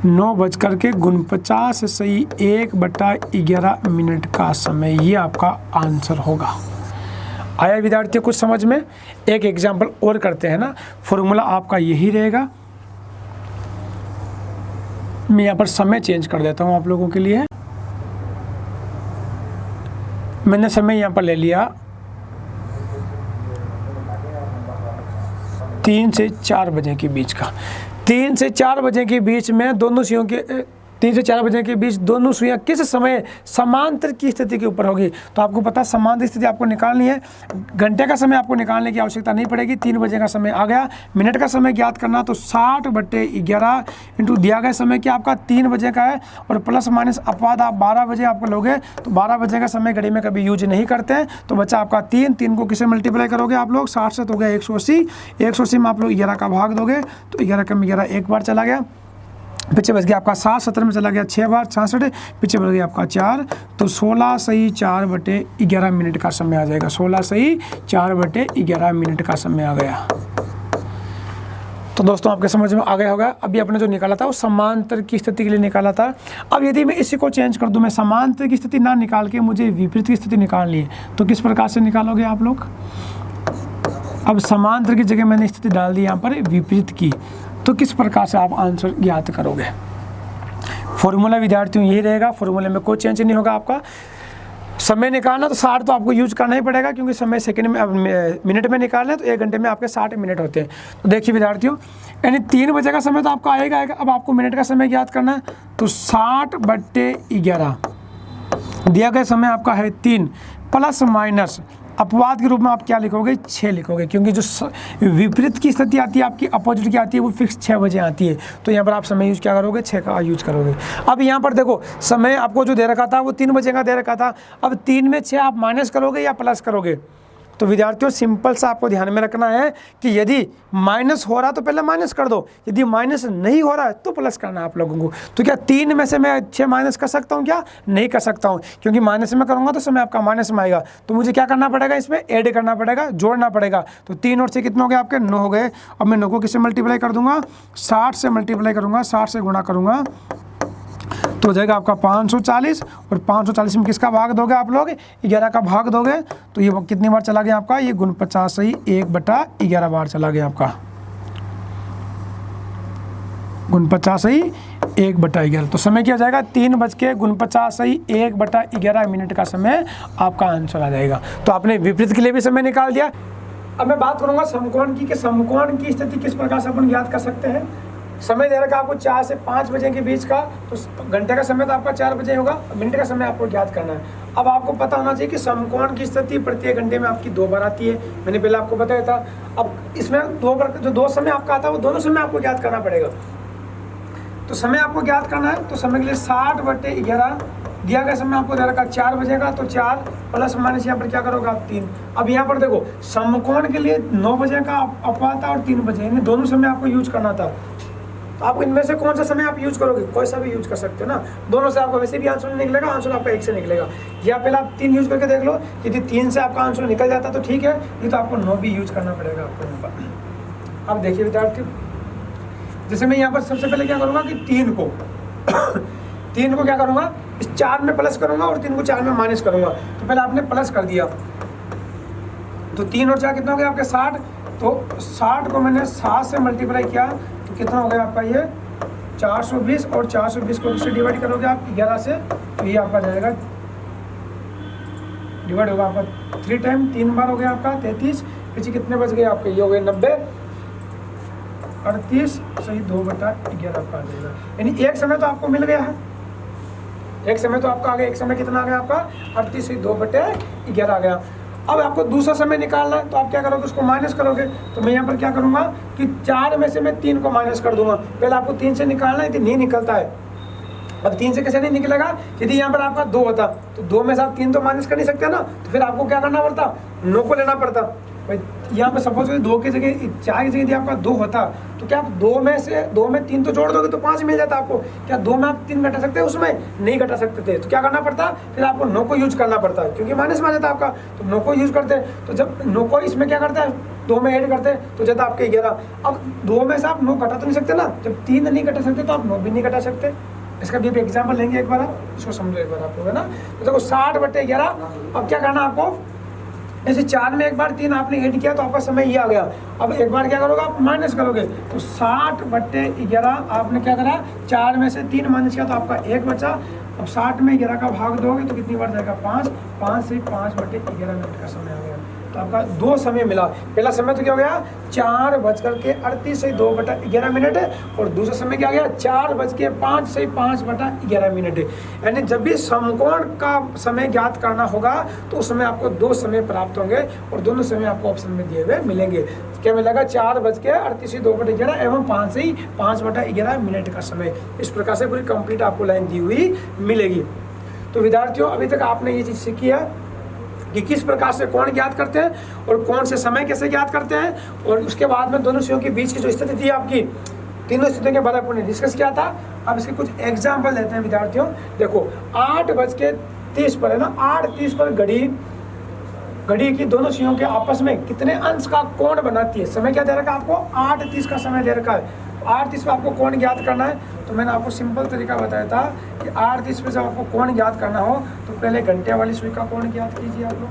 9:49 सही 1/11 का समय, ये आपका आंसर होगा। आया विद्यार्थियों कुछ समझ में? एक एग्जाम्पल और करते हैं ना। फॉर्मूला आपका यही रहेगा। मैं यहाँ पर समय चेंज कर देता हूँ आप लोगों के लिए। मैंने समय यहाँ पर ले लिया 3 से 4 बजे के बीच का। 3 से 4 बजे के बीच में दोनों सुइयों के 3 से 4 बजे के बीच दोनों सुइयां किस समय समांतर की स्थिति के ऊपर होगी। तो आपको पता है समांतर स्थिति आपको निकालनी है। घंटे का समय आपको निकालने की आवश्यकता नहीं पड़ेगी। 3 बजे का समय आ गया। मिनट का समय ज्ञात करना, तो 60/11 इंटू दिया गया समय क्या आपका 3 बजे का है, और प्लस माइनस अपवाद आप 12 बजे आपको लोगे, तो 12 बजे का समय घड़ी में कभी यूज नहीं करते हैं। तो बच्चा आपका 3 को किसे मल्टीप्लाई करोगे आप लोग, 60 से तो हो गया 180, 180 में आप लोग 11 का भाग दोगे, तो 11 का 11 एक बार चला गया, पीछे बच गया आपका 7, 17 में चला गया 6 बार 66, पीछे बच गया आपका 4, तो 16 सही 4/11 मिनट का समय आ जाएगा। 16 सही 4/11 मिनट का समय आ गया। तो दोस्तों आपके समझ में आ गया होगा। अभी आपने जो निकाला था वो समांतर की स्थिति के लिए निकाला था। अब यदि मैं इसी को चेंज कर दूं, मैं समांतर की स्थिति ना निकाल के मुझे विपरीत की स्थिति निकालनी है, तो किस प्रकार से निकालोगे आप लोग? अब समांतर की जगह मैंने स्थिति डाल दी यहाँ पर विपरीत की, तो किस प्रकार से आप आंसर ज्ञात करोगे? फॉर्मूला विद्यार्थियों यही रहेगा। फॉर्मूले में कोई चेंज नहीं होगा। आपका समय निकालना तो 60 तो आपको यूज करना ही पड़ेगा, क्योंकि समय सेकंड में मिनट में निकालना है, तो 1 घंटे में आपके 60 मिनट होते हैं। तो देखिए विद्यार्थियों, यानी 3 बजे का समय तो आपका आएगा। अब आपको मिनट का समय ज्ञात करना है, तो 60/11 दिया गया समय आपका है 3, प्लस माइनस अपवाद के रूप में आप क्या लिखोगे? 6 लिखोगे, क्योंकि जो विपरीत की स्थिति आती है आपकी, अपोजिट की आती है, वो फिक्स 6 बजे आती है। तो यहाँ पर आप समय यूज क्या करोगे? 6 का यूज करोगे। अब यहाँ पर देखो, समय आपको जो दे रखा था वो 3 बजे का दे रखा था। अब 3 में 6 आप माइनस करोगे या प्लस करोगे? तो विद्यार्थियों सिंपल सा आपको ध्यान में रखना है कि यदि माइनस हो रहा तो पहले माइनस कर दो, यदि माइनस नहीं हो रहा है तो प्लस करना आप लोगों को। तो क्या 3 में से मैं 6 माइनस कर सकता हूँ? क्या नहीं कर सकता हूँ, क्योंकि माइनस में करूँगा तो समय आपका माइनस में आएगा। तो मुझे क्या करना पड़ेगा? इसमें ऐड करना पड़ेगा, जोड़ना पड़ेगा। तो 3 और 6 कितने हो गए आपके? 9 हो गए। अब मैं 9 को किससे मल्टीप्लाई कर दूंगा? 60 से मल्टीप्लाई करूँगा, 60 से गुणा करूँगा, तो हो जाएगा आपका 540, और 540 में किसका भाग दोगे आप लोग? 11 का भाग दोगे, तो ये कितनी बार चला गया आपका? ये 49 सही 1/11 बार चला गया आपका। 49 सही 1/11, तो समय क्या जाएगा? 3:49 सही 1/11 मिनट का समय आपका आंसर आ जाएगा। तो आपने विपरीत के लिए भी समय निकाल दिया। अब मैं बात करूंगा समकोण की, कि समकोण की स्थिति किस प्रकार से अपन ज्ञात कर सकते हैं। समय दे रखा आपको 4 से 5 बजे के बीच का, तो घंटे का समय तो आपका 4 बजे होगा, मिनट का समय आपको ज्ञात करना है। अब आपको पता होना चाहिए कि समकोण की स्थिति प्रत्येक घंटे में आपकी 2 बार आती है, मैंने पहले आपको बताया था। अब इसमें 2 बार जो 2 समय आपका आता है वो दोनों समय आपको ज्ञात करना पड़ेगा। तो समय आपको ज्ञात करना है, तो समय के लिए 60/11 दिया गया समय आपको दे रखा 4 बजे का, तो 4 प्लस माइनस यहाँ पर क्या करोगे आप? 3। अब यहाँ पर देखो, समकोण के लिए 9 बजे का अपवाद था और 3 बजे, यानी दोनों समय आपको यूज करना था। तो आप इनमें से कौन सा समय आप यूज करोगे? कोई सा भी यूज कर सकते हो ना, दोनों से आपका वैसे भी आंसर नहीं निकलेगा, आंसर आपका 1 से निकलेगा। या पहले आप 3 यूज करके देख लो, यदि 3 से आपका आंसर निकल जाता तो ठीक है, ये तो आपको 9 भी यूज करना पड़ेगा आपको यहाँ पर। अब देखिए विद्यार्थी, जैसे मैं यहाँ पर सबसे पहले क्या करूँगा कि 3 को क्या करूँगा? इस 4 में प्लस करूँगा और 3 को 4 में माइनस करूँगा। तो पहले आपने प्लस कर दिया, तो 3 और 4 कितना हो गया आपके? 60। तो 60 को मैंने 7 से मल्टीप्लाई किया, तो कितना हो गया आपका? ये 420, और 420 को किससे डिवाइड करोगे आप? 11 से, तो ये आपका जाएगा डिवाइड होगा आपका 3 टाइम, 3 बार हो गया आपका 33। पीछे कितने बच गए आपके? ये हो गए 90, 38 सही 2/11 आपका आ जाएगा। यानी एक समय तो आपको मिल गया है, एक समय तो आपका आ गया। एक समय कितना आ गया आपका? 38 सही 2/11 आ गया। अब आपको दूसरा समय निकालना है, तो आप क्या करोगे? उसको माइनस करोगे। तो मैं यहाँ पर क्या करूँगा कि 4 में से मैं 3 को माइनस कर दूंगा। पहले आपको 3 से निकालना है, यदि नहीं निकलता है। अब 3 से कैसे नहीं निकलेगा? यदि यहाँ पर आपका 2 होता, तो 2 में से आप 3 तो माइनस कर नहीं सकते ना, तो फिर आपको क्या करना पड़ता? 9 को लेना पड़ता। यहाँ पे सपोज 2 की जगह 4 की जगह यदि आपका 2 होता तो क्या आप 2 में 3 तो जोड़ दोगे तो 5 मिल जाता आपको। क्या 2 में आप 3 घटा सकते हैं? उसमें नहीं घटा सकते थे, तो क्या करना पड़ता, फिर आपको नो को यूज करना पड़ता है, क्योंकि माइनस में आ जाता आपका, तो नो को यूज करते हैं। तो जब नो को इसमें क्या करता है, 2 में ऐड करते हैं तो जाता आपके 11। अब 2 में से आप 9 घटा तो नहीं सकते ना, जब 3 नहीं घटा सकते तो आप 9 भी नहीं घटा सकते। इसका भी एग्जाम्पल लेंगे एक बार, आप इसको समझो एक बार आप लोग, है ना। तो देखो 60/11। अब क्या करना आपको, जैसे 4 में एक बार 3 आपने ऐड किया तो आपका समय ये आ गया। अब एक बार क्या करोगे आप, माइनस करोगे, तो 60/11 आपने क्या करा, 4 में से 3 माइनस किया तो आपका 1 बचा। अब 60 में 11 का भाग दोगे तो कितनी बार जाएगा, 5। 5 से 5/11 मिनट का समय आ गया। तो आपका 2 समय मिला। पहला समय तो क्या हो गया, 4:38 से 2/11 मिनट, और दूसरा समय क्या गया, 4:05 से 5/11 मिनट। यानी जब भी समकोण का समय ज्ञात करना होगा तो उस समय आपको 2 समय प्राप्त होंगे, और दोनों समय आपको ऑप्शन में दिए हुए मिलेंगे। क्या मिलेगा, 4:38 से 2/11 एवं 5 से 5/11 मिनट का समय। इस प्रकार से पूरी कंप्लीट आपको लाइन दी हुई मिलेगी। तो विद्यार्थियों, अभी तक आपने ये चीज़ सीखी है कि किस प्रकार से कोण ज्ञात करते हैं और कौन से समय कैसे ज्ञात करते हैं, और उसके बाद में दोनों स्थितियों के बीच की जो स्थिति थी आपकी, तीनों स्थितियों के बारे में आपने डिस्कस किया था। अब इसके कुछ एग्जाम्पल लेते हैं विद्यार्थियों। देखो 8:30 पर है ना, 8:30 पर घड़ी की दोनों सुइयों के आपस में कितने अंश का कोण बनाती है। समय क्या दे रखा है आपको, 8:30 का समय दे रखा है। 8:30 पे आपको कोण ज्ञात करना है, तो मैंने आपको सिंपल तरीका बताया था कि 8:30 पे जब आपको कोण ज्ञात करना हो तो पहले घंटे वाली सुई का कोण ज्ञात कीजिए आप लोग।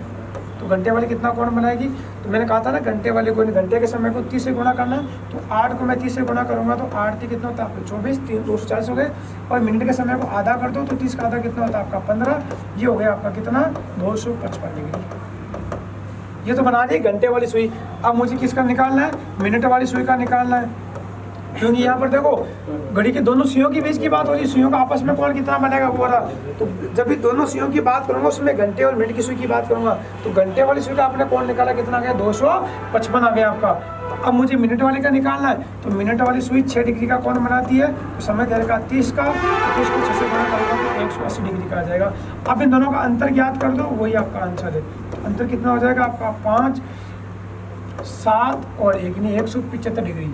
तो घंटे वाली कितना कोण बनाएगी, तो मैंने कहा था ना, घंटे वाले को घंटे के समय को 30 से गुणा करना है। तो 8 को मैं 30 से गुणा करूँगा तो 8 कितना होता है आपको 24, 3 240 हो गए। और मिनट के समय को आधा कर दो तो 30 का आधा कितना होता है आपका 15। ये हो गया आपका कितना, 255 डिग्री। ये तो बना दी घंटे वाली सुई। अब मुझे किसका निकालना है, मिनट वाली सुई का निकालना है, क्योंकि यहाँ पर देखो घड़ी के दोनों सुइयों के बीच की बात हो रही है। सुइयों का आपस में कोण कितना बनेगा वो रहा। तो जब भी दोनों सुइयों की बात करूंगा उसमें घंटे और मिनट की सुई की बात करूंगा, तो घंटे वाली सुई का आपने कोण निकाला कितना आ गया, 255 आ गया आपका। अब मुझे मिनट वाली का निकालना है, तो मिनट वाली सुई 6 डिग्री का कोण बनाती है। तो समय दे रखा 30 का, 30 को 6 से गुणा करूँगा तो 180 डिग्री का आ जाएगा। अब इन दोनों का अंतर ज्ञात कर दो, वही आपका आंसर है। अंतर कितना हो जाएगा आपका, 5, 7 और 1 नहीं 175 डिग्री।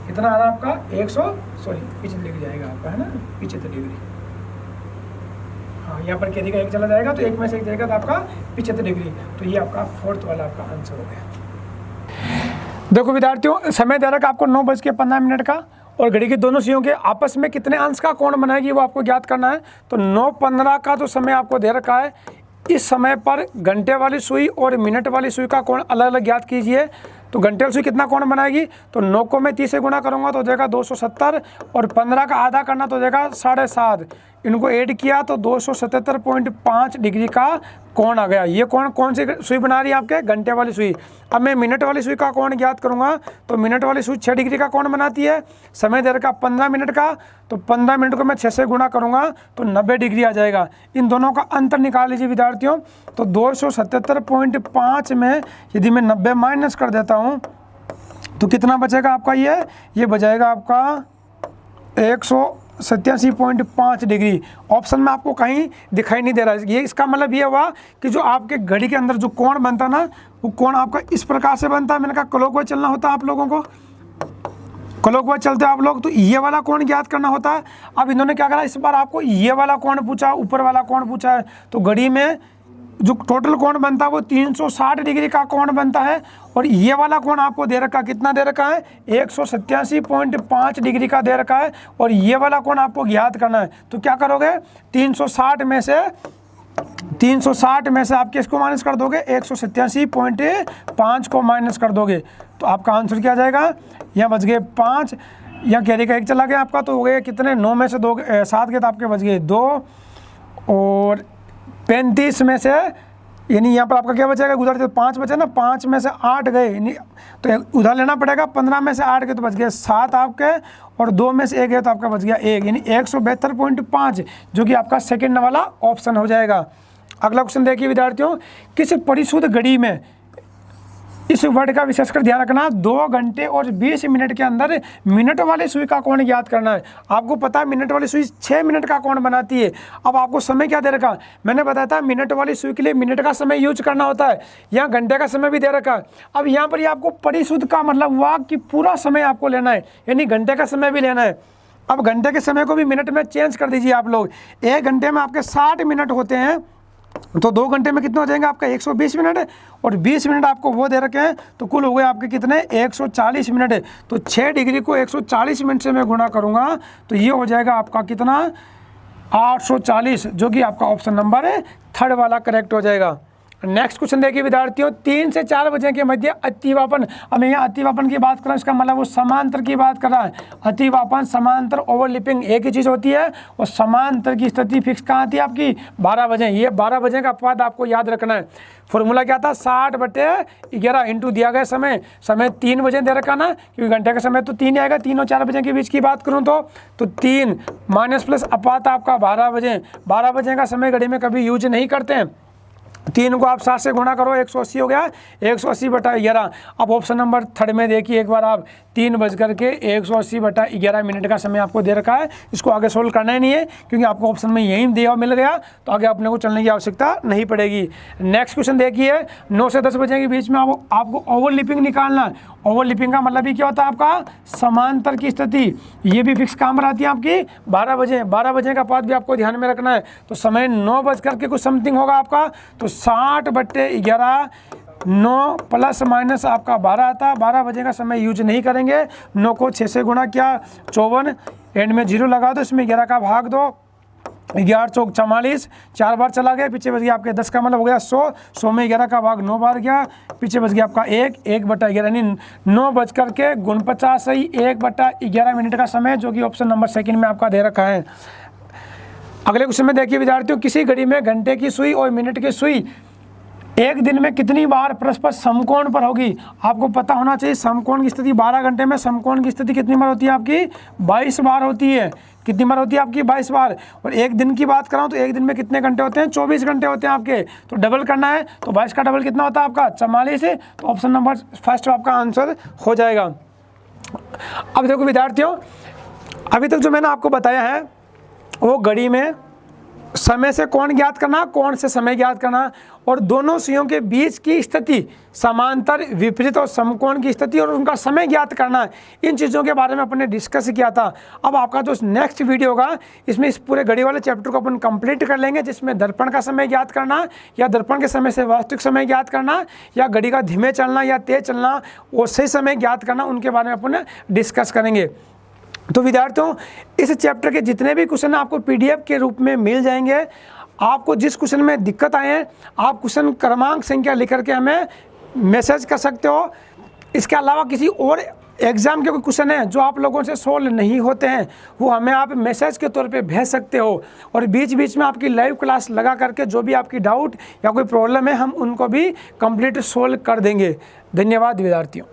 कितना आ रहा है आपका, 75 डिग्री जाएगा आपका, है ना, 75 डिग्री। हाँ, यहाँ पर कैरी का 1 चला जाएगा तो 1 में से 1 जाएगा तो आपका 75 डिग्री। तो ये आपका 4th वाला आपका आंसर हो गया। देखो विद्यार्थियों, समय दे रखा आपको 9:15 का, और घड़ी के दोनों सुइयों के आपस में कितने अंश का कोण बनाएगी वो आपको ज्ञात करना है। तो 9:15 का जो समय आपको दे रखा है, इस समय पर घंटे वाली सुई और मिनट वाली सुई का कोण अलग अलग ज्ञात कीजिए। तो घंटे वाली सुई कितना कोण बनाएगी, तो 9 को मैं 30 से गुणा करूंगा तो हो जाएगा 270, और 15 का आधा करना तो हो जाएगा 7.5। इनको ऐड किया तो 277.5 डिग्री का कोण आ गया। ये कोण कौन सी सुई बना रही है आपके, घंटे वाली सुई। अब मैं मिनट वाली सुई का कोण ज्ञात करूंगा, तो मिनट वाली सुई 6 डिग्री का कोण बनाती है। समय दे रखा 15 मिनट का, तो 15 मिनट को मैं 6 से गुणा करूंगा तो 90 डिग्री आ जाएगा। इन दोनों का अंतर निकाल लीजिए विद्यार्थियों। तो 277.5 में यदि मैं 90 माइनस कर देता हूँ तो कितना बचेगा आपका, ये बचाएगा आपका 187.5 डिग्री। ऑप्शन में आपको कहीं दिखाई नहीं दे रहा है। ये इसका मतलब ये हुआ कि जो आपके घड़ी के अंदर जो कोण बनता ना, वो कोण आपका इस प्रकार से बनता है। मैंने कहा क्लॉकवाइज चलना होता है आप लोगों को, क्लॉकवाइज चलते हैं आप लोग, तो ये वाला कोण ज्ञात करना होता है। अब इन्होंने क्या करा, इस बार आपको ये वाला कोण पूछा, ऊपर वाला कोण पूछा है। तो घड़ी में जो टोटल कोण बनता है वो 360 डिग्री का कोण बनता है, और ये वाला कोण आपको दे रखा, कितना दे रखा है, 187.5 डिग्री का दे रखा है, और ये वाला कोण आपको ज्ञात करना है। तो क्या करोगे, 360 में से आप किसको माइनस कर दोगे, 187.5 को माइनस कर दोगे। तो आपका आंसर क्या जाएगा, यहाँ बच गए 5, यहाँ कैरी का 1 चला गया आपका, तो हो गए कितने, 9 में से 2 7 के, तो आपके बच गए 2, और 35 में से, यानी यहाँ पर आपका क्या बचेगा, उधर तो 5 बचे ना, 5 में से 8 गए, यानी तो उधर लेना पड़ेगा। 15 में से 8 गए तो बच गए 7 आपके, और 2 में से 1 गए तो आपका बच गया 1, यानी 172.5, जो कि आपका सेकंड वाला ऑप्शन हो जाएगा। अगला क्वेश्चन देखिए विद्यार्थियों, किस परिशुद्ध घड़ी में इस वर्ड का विशेषकर ध्यान रखना, 2 घंटे और 20 मिनट के अंदर मिनट वाले सुई का कोण ज्ञात करना है। आपको पता है मिनट वाली सुई 6 मिनट का कोण बनाती है। अब आपको समय क्या दे रखा, मैंने बताया था मिनट वाली सुई के लिए मिनट का समय यूज करना होता है, यहाँ घंटे का समय भी दे रखा है। अब यहाँ पर आपको परिशुद्ध का मतलब हुआ कि पूरा समय आपको लेना है, यानी घंटे का समय भी लेना है। अब घंटे के समय को भी मिनट में चेंज कर दीजिए आप लोग। 1 घंटे में आपके 60 मिनट होते हैं, तो 2 घंटे में कितने हो जाएंगे आपका 120 मिनट, और 20 मिनट आपको वो दे रखे हैं, तो कुल हो गए आपके कितने 140 मिनट। तो 6 डिग्री को 140 मिनट से मैं गुणा करूंगा तो ये हो जाएगा आपका कितना 840, जो कि आपका ऑप्शन नंबर 3 वाला करेक्ट हो जाएगा। नेक्स्ट क्वेश्चन देखिए विद्यार्थियों, 3 से 4 बजे के मध्य अतिवापन। अब यहाँ अतिवापन की बात कर रहा हूँ, इसका मतलब वो समांतर की बात कर रहा है। अतिवापन समांतर ओवरलिपिंग एक ही चीज़ होती है, और समांतर की स्थिति फिक्स कहाँ आती है आपकी 12 बजे। ये 12 बजे का पद आपको याद रखना है। फॉर्मूला क्या था 60/11 इंटू दिया गया समय 3 बजे दे रखा ना, क्योंकि घंटे का समय तो 3 आएगा, 3 और 4 बजे के बीच की बात करूँ तो 3 माइनस प्लस अपात आपका 12 बजे। 12 बजे का समय घड़ी में कभी यूज नहीं करते हैं। 3 को आप 7 से गुणा करो 180 हो गया, 180/11। अब ऑप्शन नंबर 3 में देखिए एक बार आप 3:180/11 मिनट का समय आपको दे रखा है। इसको आगे सोल्व करना ही नहीं है, क्योंकि आपको ऑप्शन में यही दिया मिल गया, तो आगे अपने को चलने की आवश्यकता नहीं पड़ेगी। नेक्स्ट क्वेश्चन देखिए, 9 से 10 बजे के बीच में आपको ओवरलिपिंग निकालना है। ओवरलिपिंग का मतलब ही क्या होता है आपका समांतर की स्थिति, ये भी फिक्स काम रहती है आपकी 12 बजे। 12 बजे का पाठ भी आपको ध्यान में रखना है। तो समय 9 बज करके कुछ समथिंग होगा आपका, तो 60/11 9 प्लस माइनस आपका 12 आता। 12 बजे का समय यूज नहीं करेंगे। 9 को 6 से गुणा किया 54, एंड में 0 लगा दो, इसमें 11 का भाग दो, 11 चौक 44, 4 बार चला गया, पीछे बच गया आपके 10 का मतलब हो गया 100। 100 में 11 का भाग 9 बार गया, पीछे बच गया आपका 1/11, यानी 9 बज करके 49 सही 1/11 मिनट का समय, जो कि ऑप्शन नंबर 2 में आपका दे रखा है। अगले क्वेश्चन में देखिए विद्यार्थियों, किसी घड़ी में घंटे की सुई और मिनट की सुई एक दिन में कितनी बार परस्पर समकोण पर होगी। आपको पता होना चाहिए समकोण की स्थिति 12 घंटे में समकोण की स्थिति कितनी बार होती है आपकी 22 बार होती है। कितनी बार होती है आपकी 22 बार। और एक दिन की बात कराऊँ तो एक दिन में कितने घंटे होते हैं 24 घंटे होते हैं आपके। तो डबल करना है, तो 22 का डबल कितना होता है आपका 44 है। तो ऑप्शन नंबर फर्स्ट आपका आंसर हो जाएगा। अब देखो विद्यार्थियों, अभी तक जो मैंने आपको बताया है वो घड़ी में समय से कोण ज्ञात करना, कोण से समय ज्ञात करना, और दोनों सुइयों के बीच की स्थिति समांतर विपरीत और समकोण की स्थिति और उनका समय ज्ञात करना, इन चीज़ों के बारे में अपन ने डिस्कस किया था। अब आपका जो नेक्स्ट वीडियो होगा इसमें इस पूरे घड़ी वाले चैप्टर को अपन कंप्लीट कर लेंगे, जिसमें दर्पण का समय ज्ञात करना, या दर्पण के समय से वास्तविक समय ज्ञात करना, या घड़ी का धीमे चलना या तेज चलना और सही समय ज्ञात करना, उनके बारे में अपन डिस्कस करेंगे। तो विद्यार्थियों, इस चैप्टर के जितने भी क्वेश्चन आपको पीडीएफ के रूप में मिल जाएंगे। आपको जिस क्वेश्चन में दिक्कत आए हैं आप क्वेश्चन क्रमांक संख्या लिख करके हमें मैसेज कर सकते हो। इसके अलावा किसी और एग्जाम के कोई क्वेश्चन है जो आप लोगों से सोल्व नहीं होते हैं, वो हमें आप मैसेज के तौर पे भेज सकते हो, और बीच बीच में आपकी लाइव क्लास लगा करके जो भी आपकी डाउट या कोई प्रॉब्लम है हम उनको भी कंप्लीट सोल्व कर देंगे। धन्यवाद विद्यार्थियों।